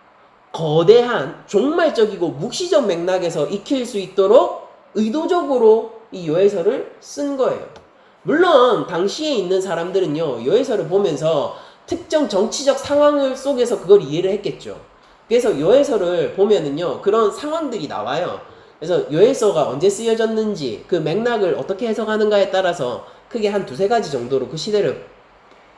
거대한 종말적이고 묵시적 맥락에서 익힐 수 있도록 의도적으로 이 요엘서를 쓴 거예요. 물론 당시에 있는 사람들은요, 요엘서를 보면서 특정 정치적 상황 속에서 그걸 이해를 했겠죠. 그래서 요엘서를 보면은요, 그런 상황들이 나와요. 그래서 요엘서가 언제 쓰여졌는지 그 맥락을 어떻게 해석하는가에 따라서 크게 한 두세 가지 정도로 그 시대를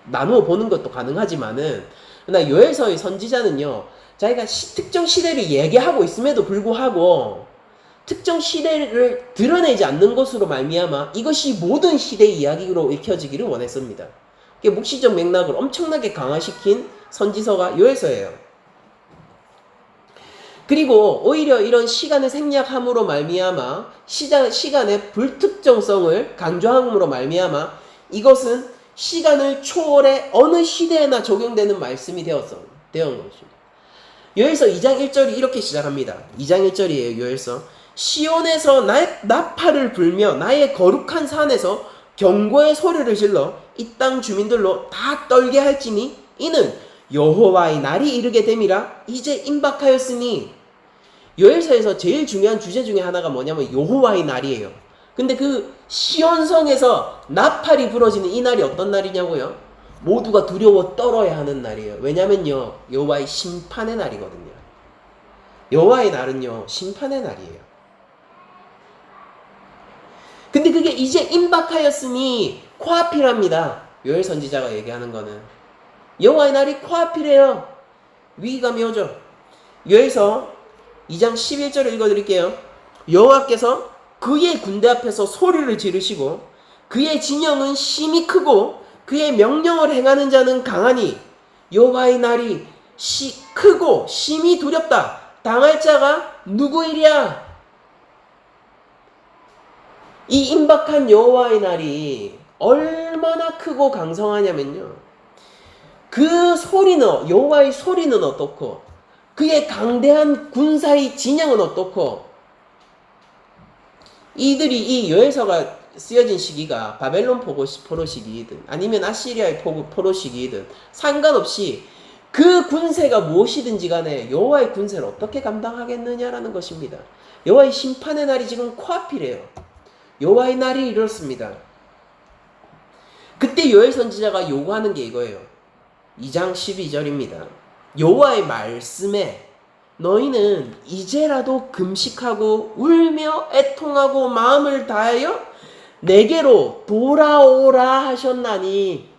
나누어 보는 것도 가능하지만은, 그러나 요엘서의 선지자는요, 자기가 특정 시대를 얘기하고 있음에도 불구하고 특정 시대를 드러내지 않는 것으로 말미암아 이것이 모든 시대의 이야기로 읽혀지기를 원했습니다. 묵시적 맥락을 엄청나게 강화시킨 선지서가 요엘서예요. 그리고 오히려 이런 시간을 생략함으로 말미암아 시간의 불특정성을 강조함으로 말미암아 이것은 시간을 초월해 어느 시대에나 적용되는 말씀이 되었던 것입니다. 요엘서 2장 1절이 이렇게 시작합니다. 2장 1절이에요. 요엘서. 시온에서 나팔을 불며 나의 거룩한 산에서 경고의 소리를 질러 이 땅 주민들로 다 떨게 할지니 이는 여호와의 날이 이르게 됨이라. 이제 임박하였으니. 요엘서에서 제일 중요한 주제 중에 하나가 뭐냐면 여호와의 날이에요. 근데 그 시온성에서 나팔이 부러지는 이 날이 어떤 날이냐고요? 모두가 두려워 떨어야 하는 날이에요. 왜냐면요, 여호와의 심판의 날이거든요. 여호와의 날은요, 심판의 날이에요. 근데 그게 이제 임박하였으니 코앞이랍니다. 요엘 선지자가 얘기하는 거는 여호와의 날이 코앞이래요. 위기감이 오죠. 요엘서 2장 11절을 읽어드릴게요. 여호와께서 그의 군대 앞에서 소리를 지르시고 그의 진영은 심히 크고 그의 명령을 행하는 자는 강하니 여호와의 날이 크고 심히 두렵다. 당할 자가 누구이랴? 이 임박한 여호와의 날이 얼마나 크고 강성하냐면요, 그 소리는, 여호와의 소리는 어떻고 그의 강대한 군사의 진영은 어떻고, 이들이 이 요엘서가 쓰여진 시기가 바벨론 포로 시기이든 아니면 아시리아의 포로 시기이든 상관없이 그 군세가 무엇이든지 간에 여호와의 군세를 어떻게 감당하겠느냐라는 것입니다. 여호와의 심판의 날이 지금 코앞이래요. 여호와의 날이 이렇습니다. 그때 요엘 선지자가 요구하는 게 이거예요. 2장 12절입니다. 여호와의 말씀에 너희는 이제라도 금식하고 울며 애통하고 마음을 다하여 내게로 돌아오라 하셨나니.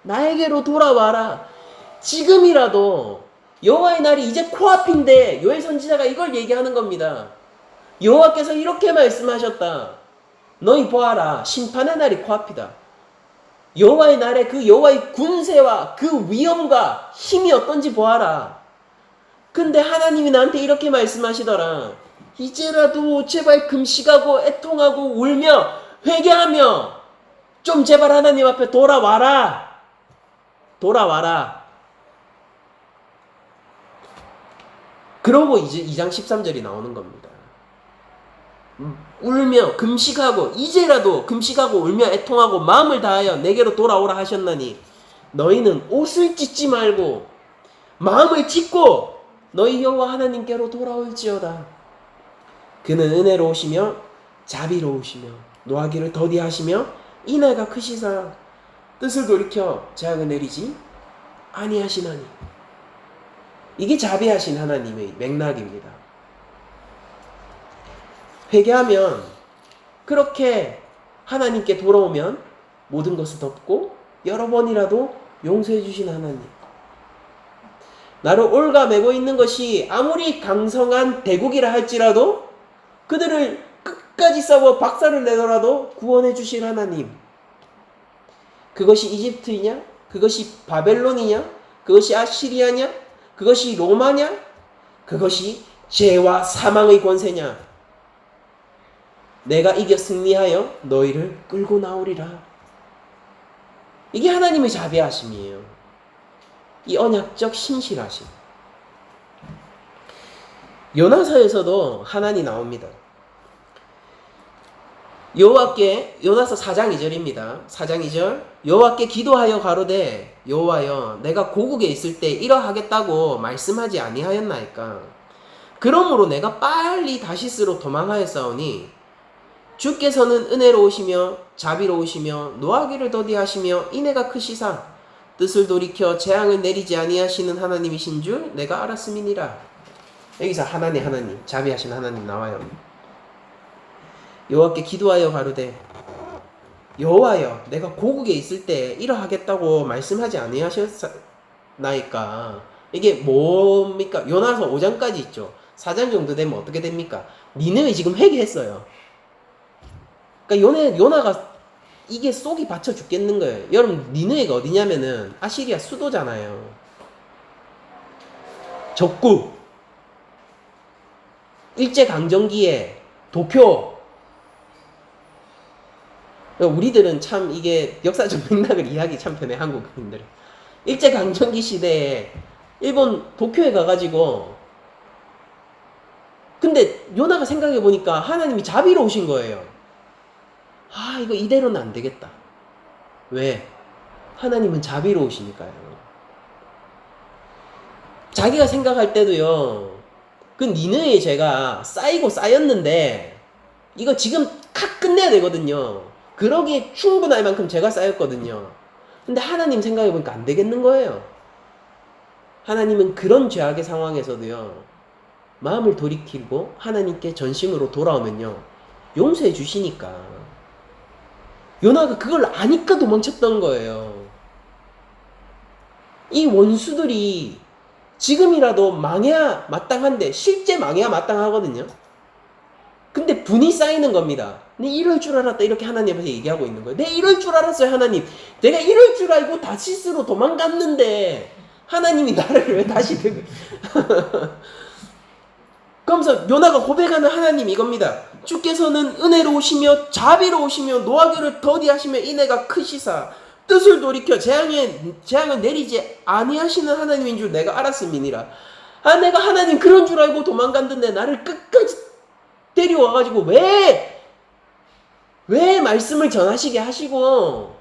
나에게로 돌아와라. 지금이라도 여호와의 날이 이제 코앞인데 요엘 선지자가 이걸 얘기하는 겁니다. 여호와께서 이렇게 말씀하셨다. 너희 보아라. 심판의 날이 코앞이다. 여호와의 날에 그 여호와의 군세와 그 위엄과 힘이 어떤지 보아라. 근데 하나님이 나한테 이렇게 말씀하시더라. 이제라도 제발 금식하고 애통하고 울며 회개하며 좀 제발 하나님 앞에 돌아와라. 돌아와라. 그러고 이제 2장 13절이 나오는 겁니다. 울며 금식하고 이제라도 금식하고 울며 애통하고 마음을 다하여 내게로 돌아오라 하셨나니 너희는 옷을 찢지 말고 마음을 찢고 너희 여호와 하나님께로 돌아올지어다. 그는 은혜로우시며 자비로우시며 노하기를 더디하시며 인애가 크시사 뜻을 돌이켜 재앙을 내리지 아니하시나니. 이게 자비하신 하나님의 맥락입니다. 회개하면 그렇게 하나님께 돌아오면 모든 것을 덮고 여러 번이라도 용서해 주신 하나님. 나를 올가매고 있는 것이 아무리 강성한 대국이라 할지라도 그들을 끝까지 싸워 박살을 내더라도 구원해 주실 하나님. 그것이 이집트이냐? 그것이 바벨론이냐? 그것이 아시리아냐? 그것이 로마냐? 그것이 죄와 사망의 권세냐? 내가 이겨 승리하여 너희를 끌고 나오리라. 이게 하나님의 자비하심이에요. 이 언약적 신실하심. 요나서에서도 하나님이 나옵니다. 여호와께, 요나서 4장 2절입니다. 4장 2절. 여호와께 기도하여 가로되 여호와여 내가 고국에 있을 때 이러하겠다고 말씀하지 아니하였나이까. 그러므로 내가 빨리 다시스로 도망하였사오니 주께서는 은혜로우시며 자비로우시며 노하기를 더디하시며 인애가 크시사 뜻을 돌이켜 재앙을 내리지 아니하시는 하나님이신 줄 내가 알았음이니라. 여기서 하나님 자비하신 하나님 나와요. 여호와께 기도하여 가로되 여호와여 내가 고국에 있을 때 이러하겠다고 말씀하지 아니하셨나이까. 이게 뭡니까? 요나서 5장까지 있죠. 4장 정도 되면 어떻게 됩니까? 니느웨 지금 회개했어요. 그러니까 요나가 이게 속이 받쳐 죽겠는 거예요. 여러분 니느웨가 어디냐면은 아시리아 수도잖아요. 적국. 일제강점기에 도쿄. 우리들은 참 이게 역사적 맥락을 이해하기 참 편해, 한국인들은. 일제강점기 시대에 일본 도쿄에 가가지고, 근데 요나가 생각해보니까 하나님이 자비로우신 거예요. 아, 이거 이대로는 안 되겠다. 왜? 하나님은 자비로우시니까요. 자기가 생각할 때도요, 그 니느웨의 죄가 쌓이고 쌓였는데 이거 지금 칵 끝내야 되거든요. 그러기에 충분할 만큼 죄가 쌓였거든요. 근데 하나님 생각해보니까 안 되겠는 거예요. 하나님은 그런 죄악의 상황에서도요, 마음을 돌이키고 하나님께 전심으로 돌아오면요, 용서해 주시니까. 요나가 그걸 아니까 도망쳤던 거예요. 이 원수들이 지금이라도 망해야 마땅한데 실제 망해야 마땅하거든요. 근데 분이 쌓이는 겁니다. 내 이럴 줄 알았다, 이렇게 하나님 앞에서 얘기하고 있는 거예요. 내 이럴 줄 알았어요, 하나님. 내가 이럴 줄 알고 다시스로 도망갔는데 하나님이 나를 왜 다시 그러면서 요나가 고백하는 하나님 이겁니다. 주께서는 은혜로우시며 자비로우시며 노하기를 더디하시며 인애가 크시사 뜻을 돌이켜 재앙을 내리지 아니하시는 하나님인 줄 내가 알았음이니라. 아, 내가 하나님 그런 줄 알고 도망갔는데 나를 끝까지 데려와가지고 왜 말씀을 전하시게 하시고.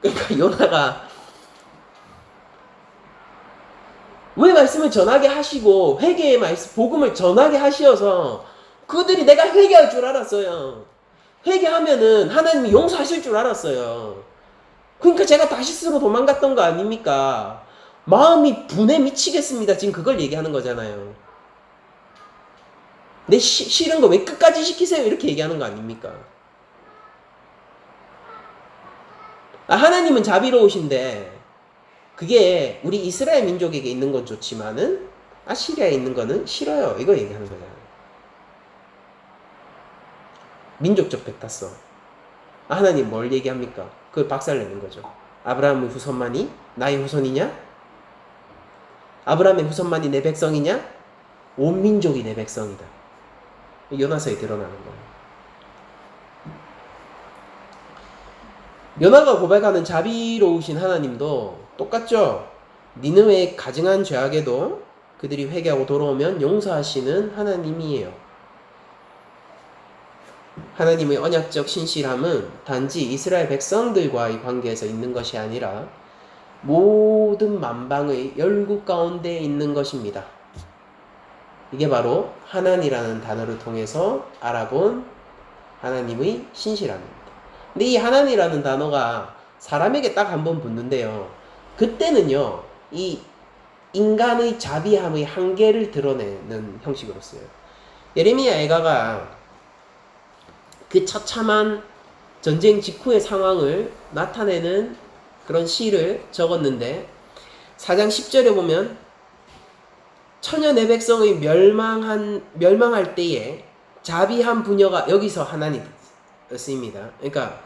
그러니까 요나가 왜 말씀을 전하게 하시고 회개의 말씀, 복음을 전하게 하시어서 그들이 내가 회개할 줄 알았어요. 회개하면은 하나님이 용서하실 줄 알았어요. 그러니까 제가 다시스로 도망갔던 거 아닙니까? 마음이 분에 미치겠습니다. 지금 그걸 얘기하는 거잖아요. 내 싫은 거 왜 끝까지 시키세요? 이렇게 얘기하는 거 아닙니까? 하나님은 자비로우신데 그게 우리 이스라엘 민족에게 있는 건 좋지만은 아시리아에 있는 거는 싫어요. 이거 얘기하는 거잖아요. 민족적 백타성. 하나님 뭘 얘기합니까? 그걸 박살내는 거죠. 아브라함의 후손만이 나의 후손이냐? 아브라함의 후손만이 내 백성이냐? 온 민족이 내 백성이다. 요나서에 드러나는 거예요. 요나가 고백하는 자비로우신 하나님도 똑같죠. 니느웨의 가증한 죄악에도 그들이 회개하고 돌아오면 용서하시는 하나님이에요. 하나님의 언약적 신실함은 단지 이스라엘 백성들과의 관계에서 있는 것이 아니라 모든 만방의 열국 가운데 있는 것입니다. 이게 바로 하나님이라는 단어를 통해서 알아본 하나님의 신실함입니다. 근데 이 하나님이라는 단어가 사람에게 딱 한 번 붙는데요, 그때는요 이 인간의 자비함의 한계를 드러내는 형식으로 써요. 예레미야 애가가 그 처참한 전쟁 직후의 상황을 나타내는 그런 시를 적었는데 4장 10절에 보면 천여 내 백성의 멸망할 때에 자비한 부녀가 여기서 하나님 쓰입니다. 그러니까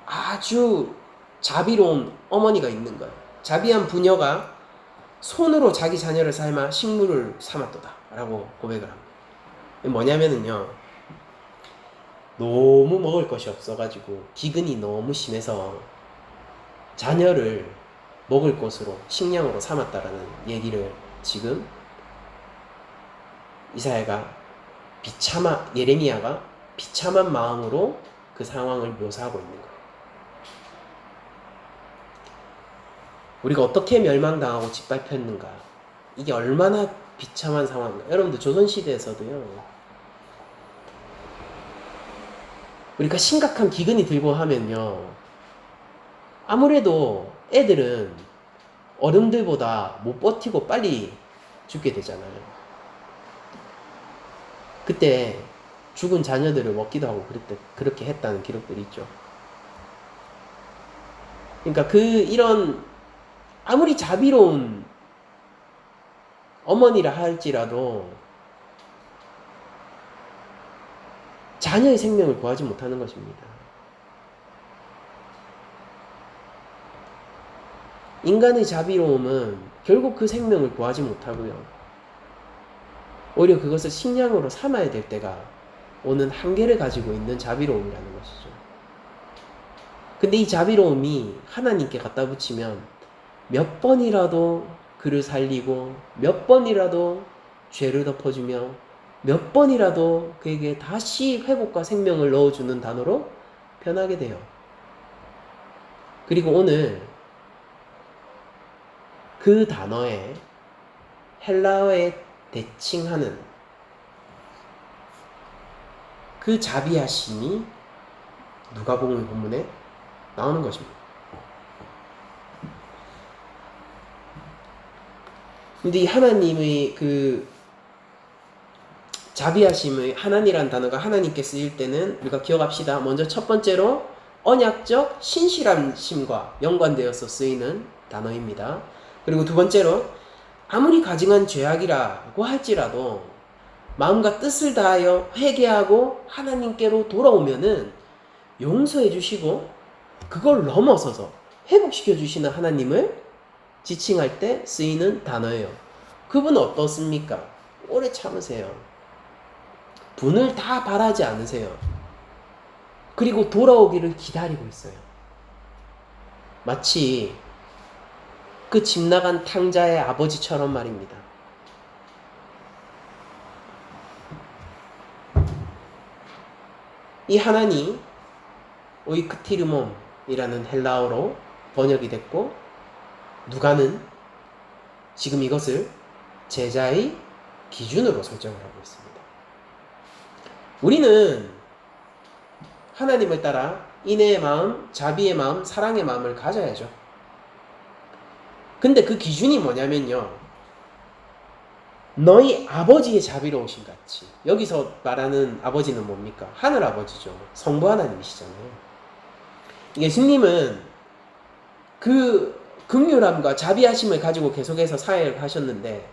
아주 자비로운 어머니가 있는 거예요. 자비한 부녀가 손으로 자기 자녀를 삶아 식물을 삼았도다 라고 고백을 합니다. 뭐냐면은요, 너무 먹을 것이 없어가지고 기근이 너무 심해서 자녀를 먹을 것으로 식량으로 삼았다라는 얘기를 지금 예레미야가 비참한 마음으로 그 상황을 묘사하고 있는 거예요. 우리가 어떻게 멸망당하고 짓밟혔는가, 이게 얼마나 비참한 상황인가. 여러분들 조선시대에서도요, 우리가 심각한 기근이 들고 하면요, 아무래도 애들은 어른들보다 못 버티고 빨리 죽게 되잖아요. 그때 죽은 자녀들을 먹기도 하고 그렇게 했다는 기록들이 있죠. 그러니까 이런 아무리 자비로운 어머니라 할지라도 자녀의 생명을 구하지 못하는 것입니다. 인간의 자비로움은 결국 그 생명을 구하지 못하고요, 오히려 그것을 식량으로 삼아야 될 때가 오는 한계를 가지고 있는 자비로움이라는 것이죠. 근데 이 자비로움이 하나님께 갖다 붙이면 몇 번이라도 그를 살리고 몇 번이라도 죄를 덮어주며 몇 번이라도 그에게 다시 회복과 생명을 넣어주는 단어로 변하게 돼요. 그리고 오늘 그 단어에 헬라어에 대칭하는 그 자비하심이 누가복음 본문에 나오는 것입니다. 근데 이 하나님의 그 자비하심의 하나님이란 단어가 하나님께 쓰일 때는 우리가 기억합시다. 먼저 첫 번째로 언약적 신실함심과 연관되어서 쓰이는 단어입니다. 그리고 두 번째로 아무리 가증한 죄악이라고 할지라도 마음과 뜻을 다하여 회개하고 하나님께로 돌아오면은 용서해 주시고 그걸 넘어서서 회복시켜 주시는 하나님을 지칭할 때 쓰이는 단어예요. 그분은 어떻습니까? 오래 참으세요. 분을 다 바라지 않으세요. 그리고 돌아오기를 기다리고 있어요. 마치 그 집 나간 탕자의 아버지처럼 말입니다. 이 하나님 오이크티르몬이라는 헬라어로 번역이 됐고, 누가는 지금 이것을 제자의 기준으로 설정을 하고 있습니다. 우리는 하나님을 따라 인애의 마음, 자비의 마음, 사랑의 마음을 가져야죠. 근데 그 기준이 뭐냐면요, 너희 아버지의 자비로우심 같이. 여기서 말하는 아버지는 뭡니까? 하늘 아버지죠. 성부 하나님이시잖아요. 예수님은 그 긍휼함과 자비하심을 가지고 계속해서 사역을 하셨는데,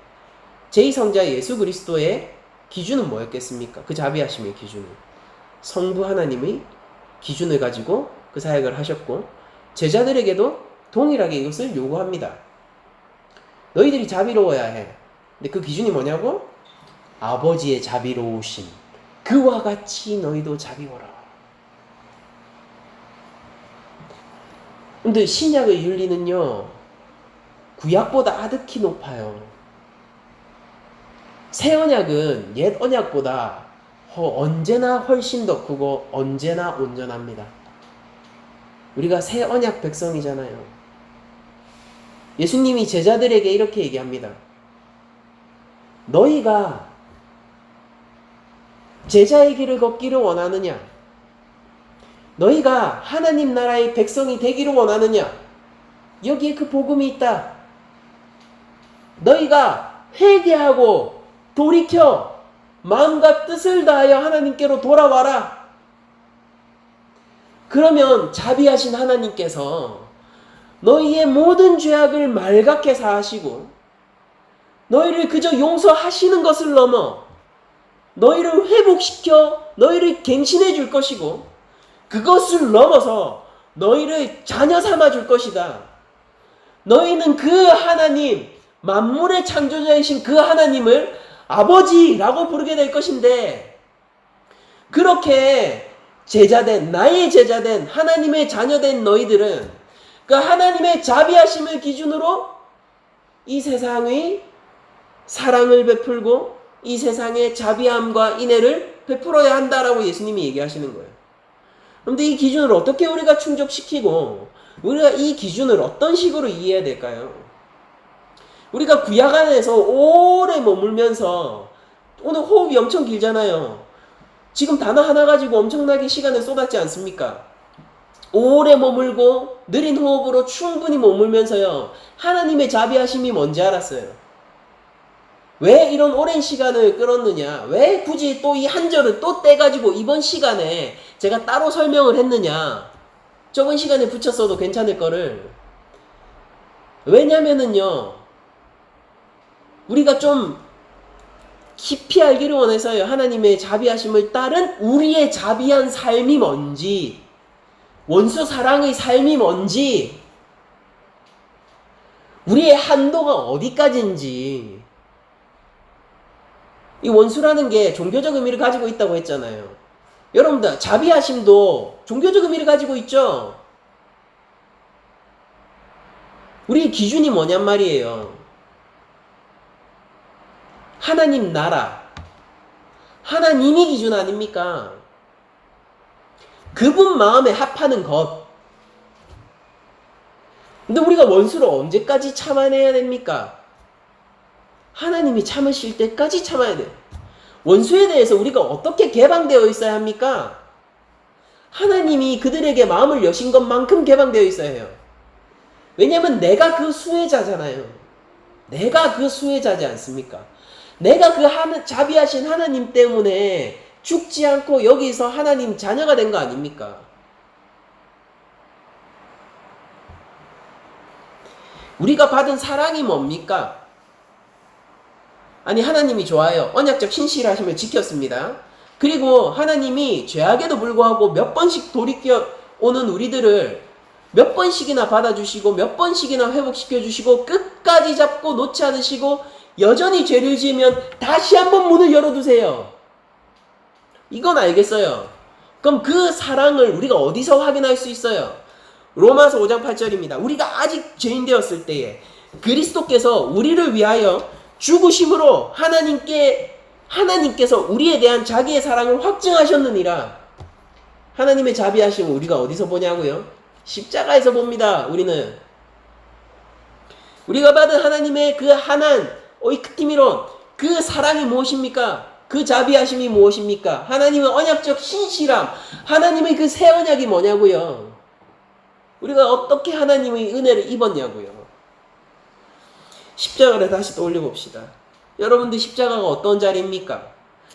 제2성자 예수 그리스도의 기준은 뭐였겠습니까? 그 자비하심의 기준은 성부 하나님의 기준을 가지고 그 사역을 하셨고, 제자들에게도 동일하게 이것을 요구합니다. 너희들이 자비로워야 해. 근데 그 기준이 뭐냐고? 아버지의 자비로우심, 그와 같이 너희도 자비워라. 근데 신약의 윤리는요, 구약보다 아득히 높아요. 새 언약은 옛 언약보다 언제나 훨씬 더 크고 언제나 온전합니다. 우리가 새 언약 백성이잖아요. 예수님이 제자들에게 이렇게 얘기합니다. 너희가 제자의 길을 걷기를 원하느냐? 너희가 하나님 나라의 백성이 되기를 원하느냐? 여기에 그 복음이 있다. 너희가 회개하고 돌이켜 마음과 뜻을 다하여 하나님께로 돌아와라. 그러면 자비하신 하나님께서 너희의 모든 죄악을 말갛게 사하시고 너희를 그저 용서하시는 것을 넘어 너희를 회복시켜 너희를 갱신해 줄 것이고 그것을 넘어서 너희를 자녀 삼아 줄 것이다. 너희는 그 하나님, 만물의 창조자이신 그 하나님을 아버지라고 부르게 될 것인데 그렇게 제자된 나의 제자된 하나님의 자녀된 너희들은 그 하나님의 자비하심을 기준으로 이 세상의 사랑을 베풀고 이 세상의 자비함과 인애를 베풀어야 한다라고 예수님이 얘기하시는 거예요. 그런데 이 기준을 어떻게 우리가 충족시키고 우리가 이 기준을 어떤 식으로 이해해야 될까요? 우리가 구약 안에서 오래 머물면서 오늘 호흡이 엄청 길잖아요. 지금 단어 하나 가지고 엄청나게 시간을 쏟았지 않습니까? 오래 머물고 느린 호흡으로 충분히 머물면서요. 하나님의 자비하심이 뭔지 알았어요. 왜 이런 오랜 시간을 끌었느냐? 왜 굳이 또 이 한 절을 또 떼가지고 이번 시간에 제가 따로 설명을 했느냐? 저번 시간에 붙였어도 괜찮을 거를. 왜냐면은요, 우리가 좀 깊이 알기를 원해서요. 하나님의 자비하심을 따른 우리의 자비한 삶이 뭔지, 원수 사랑의 삶이 뭔지, 우리의 한도가 어디까지인지. 이 원수라는 게 종교적 의미를 가지고 있다고 했잖아요. 여러분들 자비하심도 종교적 의미를 가지고 있죠. 우리의 기준이 뭐냔 말이에요. 하나님 나라, 하나님이 기준 아닙니까? 그분 마음에 합하는 것. 근데 우리가 원수를 언제까지 참아내야 됩니까? 하나님이 참으실 때까지 참아야 돼요. 원수에 대해서 우리가 어떻게 개방되어 있어야 합니까? 하나님이 그들에게 마음을 여신 것만큼 개방되어 있어야 해요. 왜냐하면 내가 그 수혜자잖아요. 내가 그 수혜자지 않습니까? 내가 그 자비하신 하나님 때문에 죽지 않고 여기서 하나님 자녀가 된 거 아닙니까? 우리가 받은 사랑이 뭡니까? 아니 하나님이 좋아요. 언약적 신실하심을 지켰습니다. 그리고 하나님이 죄악에도 불구하고 몇 번씩 돌이켜 오는 우리들을 몇 번씩이나 받아주시고 몇 번씩이나 회복시켜주시고 끝까지 잡고 놓지 않으시고 여전히 죄를 지으면 다시 한번 문을 열어두세요. 이건 알겠어요. 그럼 그 사랑을 우리가 어디서 확인할 수 있어요? 로마서 5장 8절입니다. 우리가 아직 죄인 되었을 때에 그리스도께서 우리를 위하여 죽으심으로 하나님께서 우리에 대한 자기의 사랑을 확증하셨느니라. 하나님의 자비하심을 우리가 어디서 보냐고요? 십자가에서 봅니다. 우리가 받은 하나님의 그 오이크티미론, 그 사랑이 무엇입니까? 그 자비하심이 무엇입니까? 하나님의 언약적 신실함, 하나님의 그 새 언약이 뭐냐고요? 우리가 어떻게 하나님의 은혜를 입었냐고요? 십자가를 다시 떠올려 봅시다. 여러분들 십자가가 어떤 자리입니까?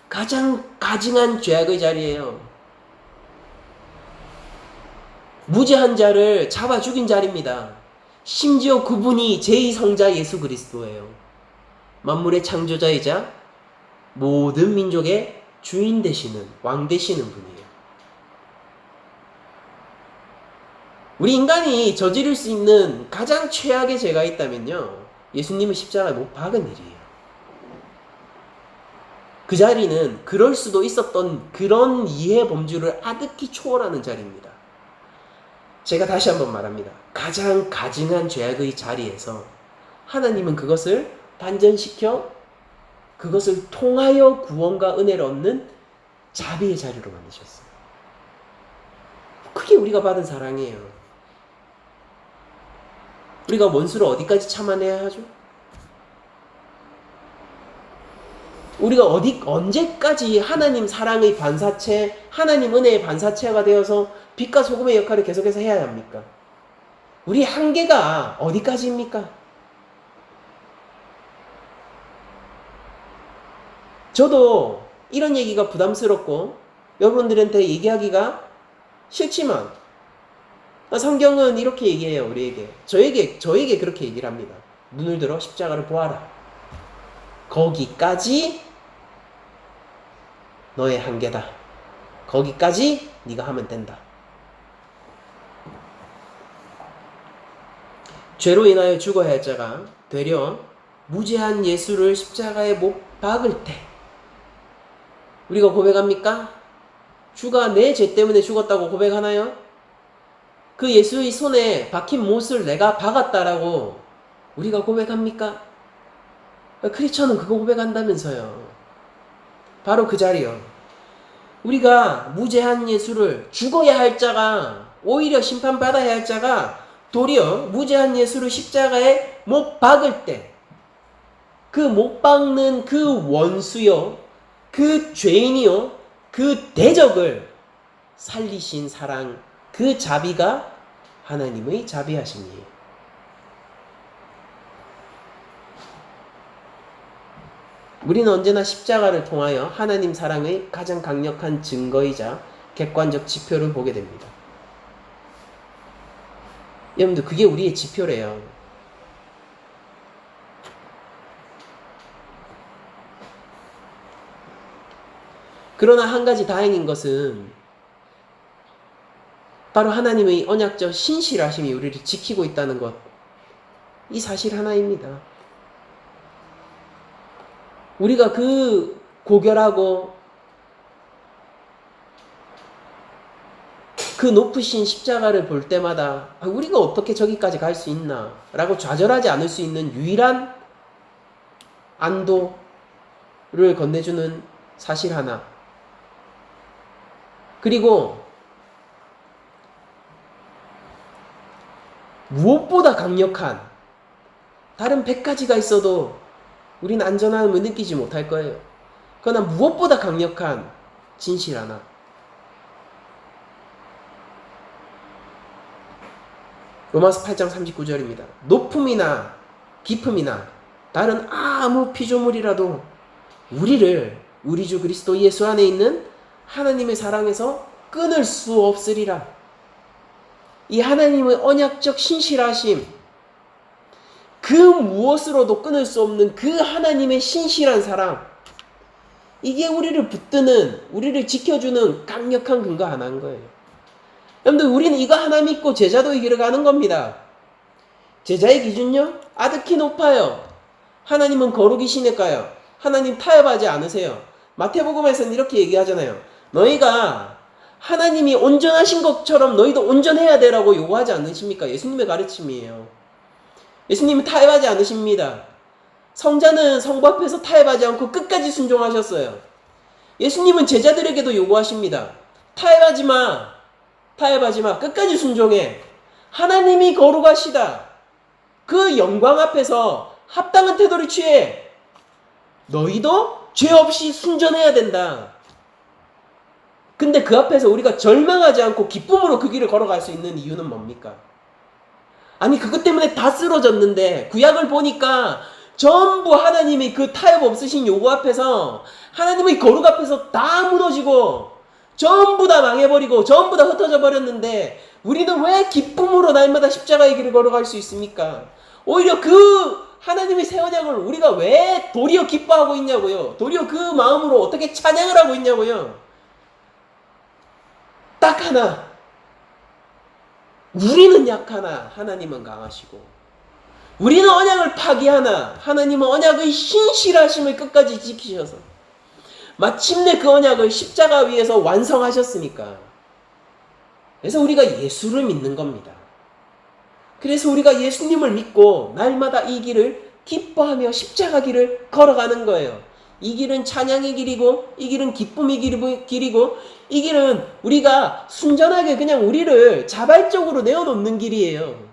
가장 가증한 죄악의 자리예요. 무죄한 자를 잡아 죽인 자리입니다. 심지어 그분이 제2성자 예수 그리스도예요. 만물의 창조자이자 모든 민족의 주인 되시는, 왕 되시는 분이에요. 우리 인간이 저지를 수 있는 가장 최악의 죄가 있다면요, 예수님을 십자가에 못 박은 일이에요. 그 자리는 그럴 수도 있었던 그런 이해 범주를 아득히 초월하는 자리입니다. 제가 다시 한번 말합니다. 가장 가증한 죄악의 자리에서 하나님은 그것을 반전시켜 그것을 통하여 구원과 은혜를 얻는 자비의 자리로 만드셨어요. 그게 우리가 받은 사랑이에요. 우리가 원수를 어디까지 참아내야 하죠? 우리가 언제까지 하나님 사랑의 반사체, 하나님 은혜의 반사체가 되어서 빛과 소금의 역할을 계속해서 해야 합니까? 우리 한계가 어디까지입니까? 저도 이런 얘기가 부담스럽고 여러분들한테 얘기하기가 싫지만 성경은 이렇게 얘기해요. 우리에게. 저에게 그렇게 얘기를 합니다. 눈을 들어 십자가를 보아라. 거기까지 너의 한계다. 거기까지 네가 하면 된다. 죄로 인하여 죽어야 할 자가 되려 무죄한 예수를 십자가에 못 박을 때 우리가 고백합니까? 주가 내 죄 때문에 죽었다고 고백하나요? 그 예수의 손에 박힌 못을 내가 박았다라고 우리가 고백합니까? 크리스천은 그거 고백한다면서요. 바로 그 자리요. 우리가 무죄한 예수를, 죽어야 할 자가, 오히려 심판받아야 할 자가 도리어 무죄한 예수를 십자가에 못 박을 때 그 못 박는 그 원수요, 그 죄인이요, 그 대적을 살리신 사랑, 그 자비가 하나님의 자비하심이에요. 우리는 언제나 십자가를 통하여 하나님 사랑의 가장 강력한 증거이자 객관적 지표를 보게 됩니다. 여러분들, 그게 우리의 지표래요. 그러나 한 가지 다행인 것은 바로 하나님의 언약적 신실하심이 우리를 지키고 있다는 것, 이 사실 하나입니다. 우리가 그 고결하고 그 높으신 십자가를 볼 때마다 우리가 어떻게 저기까지 갈 수 있나 라고 좌절하지 않을 수 있는 유일한 안도를 건네주는 사실 하나, 그리고 무엇보다 강력한, 다른 100가지가 있어도 우리는 안전함을 느끼지 못할 거예요. 그러나 무엇보다 강력한 진실 하나, 로마서 8장 39절입니다. 높음이나 깊음이나 다른 아무 피조물이라도 우리를 우리 주 그리스도 예수 안에 있는 하나님의 사랑에서 끊을 수 없으리라. 이 하나님의 언약적 신실하심, 그 무엇으로도 끊을 수 없는 그 하나님의 신실한 사랑, 이게 우리를 붙드는, 우리를 지켜주는 강력한 근거 하나인 거예요. 여러분들, 우리는 이거 하나 믿고 제자도의 길을 가는 겁니다. 제자의 기준요? 아득히 높아요. 하나님은 거룩이 시니까요. 하나님 타협하지 않으세요. 마태복음에서는 이렇게 얘기하잖아요. 너희가 하나님이 온전하신 것처럼 너희도 온전해야 되라고 요구하지 않으십니까? 예수님의 가르침이에요. 예수님은 타협하지 않으십니다. 성자는 성부 앞에서 타협하지 않고 끝까지 순종하셨어요. 예수님은 제자들에게도 요구하십니다. 타협하지 마. 끝까지 순종해. 하나님이 거룩하시다. 그 영광 앞에서 합당한 태도를 취해. 너희도 죄 없이 순전해야 된다. 근데 그 앞에서 우리가 절망하지 않고 기쁨으로 그 길을 걸어갈 수 있는 이유는 뭡니까? 아니, 그것 때문에 다 쓰러졌는데 구약을 보니까 전부 하나님의 그 타협 없으신 요구 앞에서, 하나님의 거룩 앞에서 다 무너지고 전부 다 망해버리고 전부 다 흩어져 버렸는데 우리는 왜 기쁨으로 날마다 십자가의 길을 걸어갈 수 있습니까? 오히려 그 하나님의 새 언약을 우리가 왜 도리어 기뻐하고 있냐고요. 도리어 그 마음으로 어떻게 찬양을 하고 있냐고요. 딱 하나, 우리는 약하나 하나님은 강하시고, 우리는 언약을 파기하나 하나님은 언약의 신실하심을 끝까지 지키셔서 마침내 그 언약을 십자가 위에서 완성하셨으니까. 그래서 우리가 예수를 믿는 겁니다. 그래서 우리가 예수님을 믿고 날마다 이 길을 기뻐하며 십자가 길을 걸어가는 거예요. 이 길은 찬양의 길이고, 이 길은 기쁨의 길이고, 이 길은 우리가 순전하게 그냥 우리를 자발적으로 내어놓는 길이에요.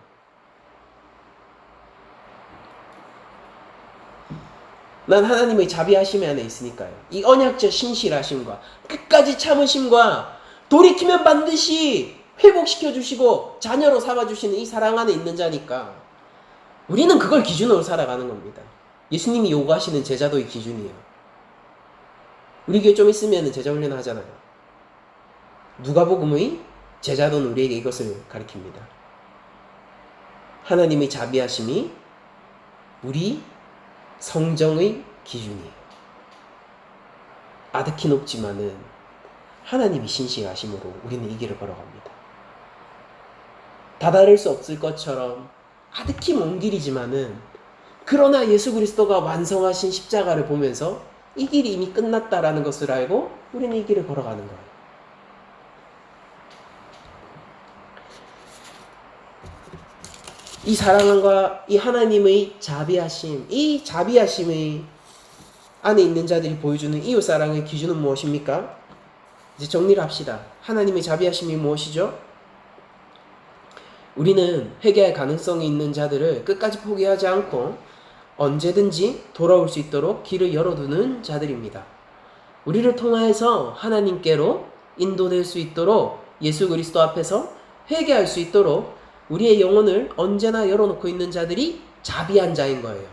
난 하나님의 자비하심 안에 있으니까요. 이 언약적 신실하심과 끝까지 참으심과 돌이키면 반드시 회복시켜 주시고 자녀로 삼아 주시는 이 사랑 안에 있는 자니까 우리는 그걸 기준으로 살아가는 겁니다. 예수님이 요구하시는 제자도의 기준이에요. 우리 교회 좀 있으면 제자 훈련 하잖아요. 누가복음의 제자도는 우리에게 이것을 가르칩니다. 하나님의 자비하심이 우리 성정의 기준이에요. 아득히 높지만은 하나님이 신실하심으로 우리는 이 길을 걸어갑니다. 다다를 수 없을 것처럼 아득히 먼 길이지만은 그러나 예수 그리스도가 완성하신 십자가를 보면서 이 길이 이미 끝났다라는 것을 알고 우리는 이 길을 걸어가는 거예요. 이 사랑과 이 하나님의 자비하심, 이 자비하심의 안에 있는 자들이 보여주는 이웃사랑의 기준은 무엇입니까? 이제 정리를 합시다. 하나님의 자비하심이 무엇이죠? 우리는 회개할 가능성이 있는 자들을 끝까지 포기하지 않고 언제든지 돌아올 수 있도록 길을 열어두는 자들입니다. 우리를 통하여서 하나님께로 인도될 수 있도록 예수 그리스도 앞에서 회개할 수 있도록 우리의 영혼을 언제나 열어놓고 있는 자들이 자비한 자인 거예요.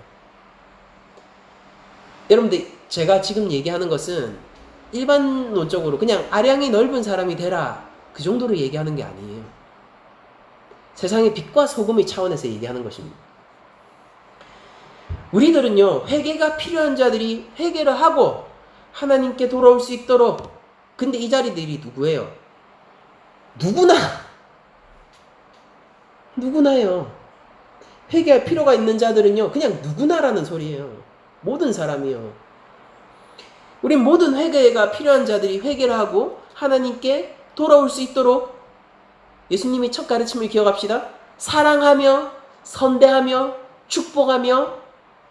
여러분들, 제가 지금 얘기하는 것은 일반론적으로 그냥 아량이 넓은 사람이 되라, 그 정도로 얘기하는 게 아니에요. 세상의 빛과 소금의 차원에서 얘기하는 것입니다. 우리들은요, 회개가 필요한 자들이 회개를 하고 하나님께 돌아올 수 있도록, 근데 이 자리들이 누구예요? 누구나요. 회개할 필요가 있는 자들은요, 그냥 누구나라는 소리예요. 모든 사람이요. 우리 모든 회개가 필요한 자들이 회개를 하고 하나님께 돌아올 수 있도록 예수님이 첫 가르침을 기억합시다. 사랑하며 선대하며 축복하며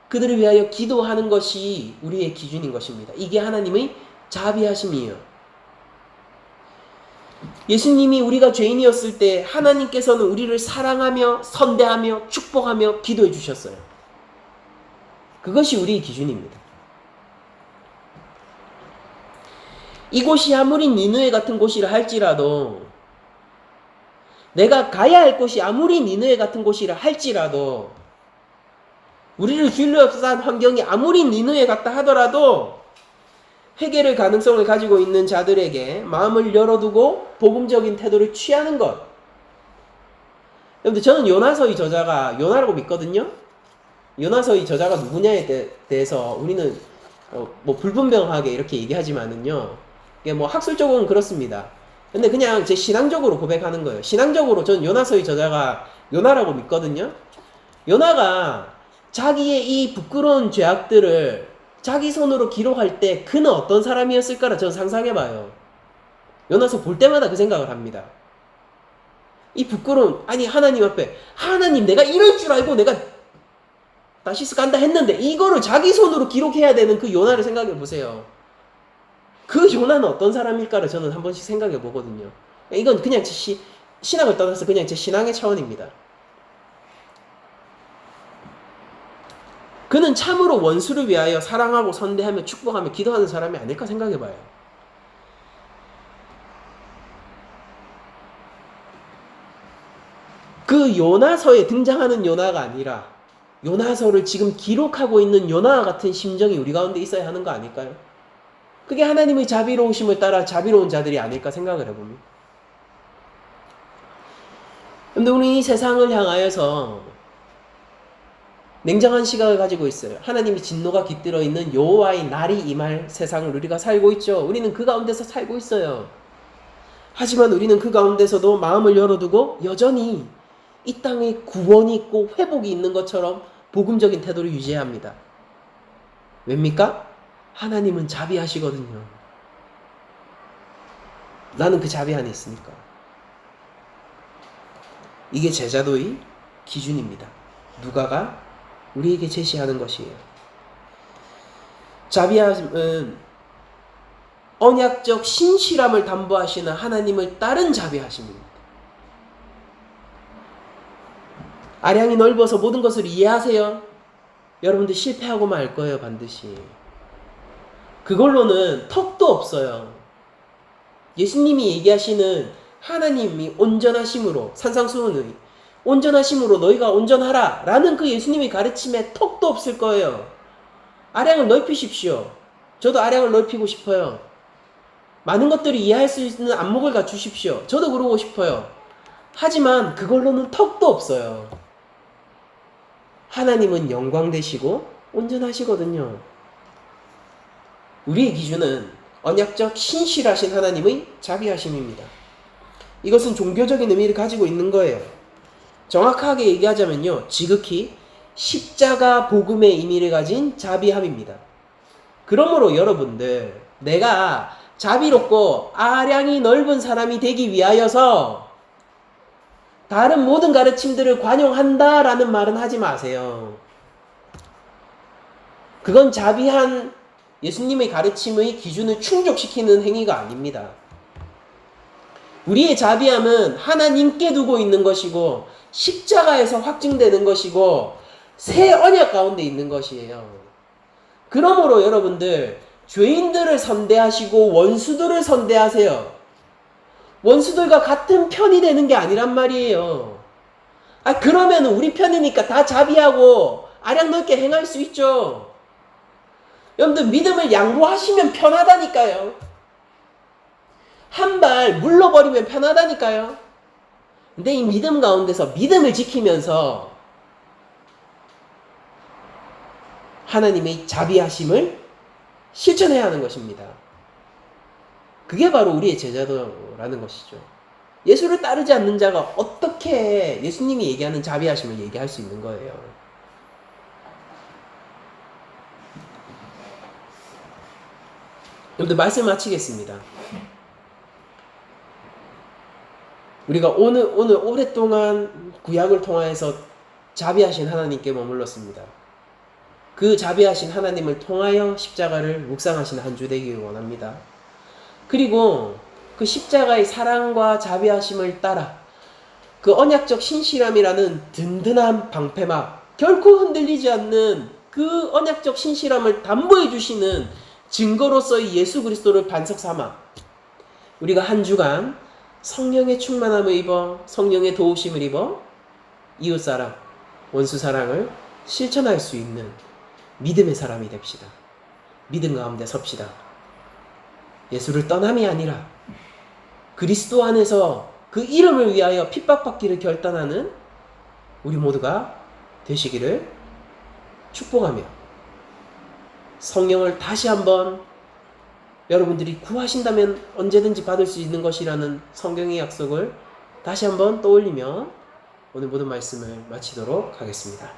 그들을 위하여 기도하는 것이 우리의 기준인 것입니다. 이게 하나님의 자비하심이에요. 예수님이 우리가 죄인이었을 때 하나님께서는 우리를 사랑하며 선대하며 축복하며 기도해 주셨어요. 그것이 우리의 기준입니다. 이곳이 아무리 니느웨 같은 곳이라 할지라도, 내가 가야 할 곳이 아무리 니느웨 같은 곳이라 할지라도, 우리를 둘러싼 환경이 아무리 니느웨 같다 하더라도 회개를 가능성을 가지고 있는 자들에게 마음을 열어두고 복음적인 태도를 취하는 것. 여러분들, 저는 요나서의 저자가 요나라고 믿거든요. 요나서의 저자가 누구냐에 대해서 우리는 불분명하게 이렇게 얘기하지만은요, 이게 학술적으로는 그렇습니다. 근데 그냥 제 신앙적으로 고백하는 거예요. 신앙적으로 저는 요나서의 저자가 요나라고 믿거든요. 요나가 자기의 이 부끄러운 죄악들을 자기 손으로 기록할 때 그는 어떤 사람이었을까를 저는 상상해봐요. 요나서 볼 때마다 그 생각을 합니다. 이 부끄러운, 하나님 앞에, 하나님 내가 이럴 줄 알고 내가 다시스 간다 했는데 이거를 자기 손으로 기록해야 되는 그 요나를 생각해 보세요. 그 요나는 어떤 사람일까를 저는 한 번씩 생각해 보거든요. 이건 그냥 제 신앙을 떠나서 그냥 제 신앙의 차원입니다. 그는 참으로 원수를 위하여 사랑하고 선대하며 축복하며 기도하는 사람이 아닐까 생각해 봐요. 그 요나서에 등장하는 요나가 아니라 요나서를 지금 기록하고 있는 요나와 같은 심정이 우리 가운데 있어야 하는 거 아닐까요? 그게 하나님의 자비로우심을 따라 자비로운 자들이 아닐까 생각을 해봅니다. 그런데 우리 이 세상을 향하여서 냉정한 시각을 가지고 있어요. 하나님의 진노가 깃들어 있는 여호와의 날이 임할 세상을 우리가 살고 있죠. 우리는 그 가운데서 살고 있어요. 하지만 우리는 그 가운데서도 마음을 열어두고 여전히 이 땅에 구원이 있고 회복이 있는 것처럼 복음적인 태도를 유지해야 합니다. 왜입니까? 하나님은 자비하시거든요. 나는 그 자비 안에 있으니까. 이게 제자도의 기준입니다. 누가가 우리에게 제시하는 것이에요. 자비함은 언약적 신실함을 담보하시는 하나님을 따른 자비하심입니다. 아량이 넓어서 모든 것을 이해하세요? 여러분들 실패하고 말 거예요, 반드시. 그걸로는 턱도 없어요. 예수님이 얘기하시는 하나님이 온전하심으로, 산상수훈의 온전하심으로 너희가 온전하라 라는 그 예수님의 가르침에 턱도 없을 거예요. 아량을 넓히십시오. 저도 아량을 넓히고 싶어요. 많은 것들을 이해할 수 있는 안목을 갖추십시오. 저도 그러고 싶어요. 하지만 그걸로는 턱도 없어요. 하나님은 영광되시고 온전하시거든요. 우리의 기준은 언약적 신실하신 하나님의 자비하심입니다. 이것은 종교적인 의미를 가지고 있는 거예요. 정확하게 얘기하자면요, 지극히 십자가 복음의 의미를 가진 자비함입니다. 그러므로 여러분들, 내가 자비롭고 아량이 넓은 사람이 되기 위하여서 다른 모든 가르침들을 관용한다라는 말은 하지 마세요. 그건 자비한 예수님의 가르침의 기준을 충족시키는 행위가 아닙니다. 우리의 자비함은 하나님께 두고 있는 것이고 십자가에서 확증되는 것이고 새 언약 가운데 있는 것이에요. 그러므로 여러분들, 죄인들을 선대하시고 원수들을 선대하세요. 원수들과 같은 편이 되는 게 아니란 말이에요. 그러면 우리 편이니까 다 자비하고 아량 넓게 행할 수 있죠. 여러분들, 믿음을 양보하시면 편하다니까요. 한 발 물러버리면 편하다니까요. 근데 이 믿음 가운데서 믿음을 지키면서 하나님의 자비하심을 실천해야 하는 것입니다. 그게 바로 우리의 제자도라는 것이죠. 예수를 따르지 않는 자가 어떻게 예수님이 얘기하는 자비하심을 얘기할 수 있는 거예요. 여러분들, 말씀 마치겠습니다. 우리가 오늘 오랫동안 구약을 통하여서 자비하신 하나님께 머물렀습니다. 그 자비하신 하나님을 통하여 십자가를 묵상하시는 한 주 되기를 원합니다. 그리고 그 십자가의 사랑과 자비하심을 따라 그 언약적 신실함이라는 든든한 방패막, 결코 흔들리지 않는 그 언약적 신실함을 담보해 주시는 증거로서의 예수 그리스도를 반석 삼아 우리가 한 주간 성령의 충만함을 입어, 성령의 도우심을 입어 이웃사랑, 원수사랑을 실천할 수 있는 믿음의 사람이 됩시다. 믿음 가운데 섭시다. 예수를 떠남이 아니라 그리스도 안에서 그 이름을 위하여 핍박받기를 결단하는 우리 모두가 되시기를 축복하며, 성령을 다시 한번 여러분들이 구하신다면 언제든지 받을 수 있는 것이라는 성경의 약속을 다시 한번 떠올리며 오늘 모든 말씀을 마치도록 하겠습니다.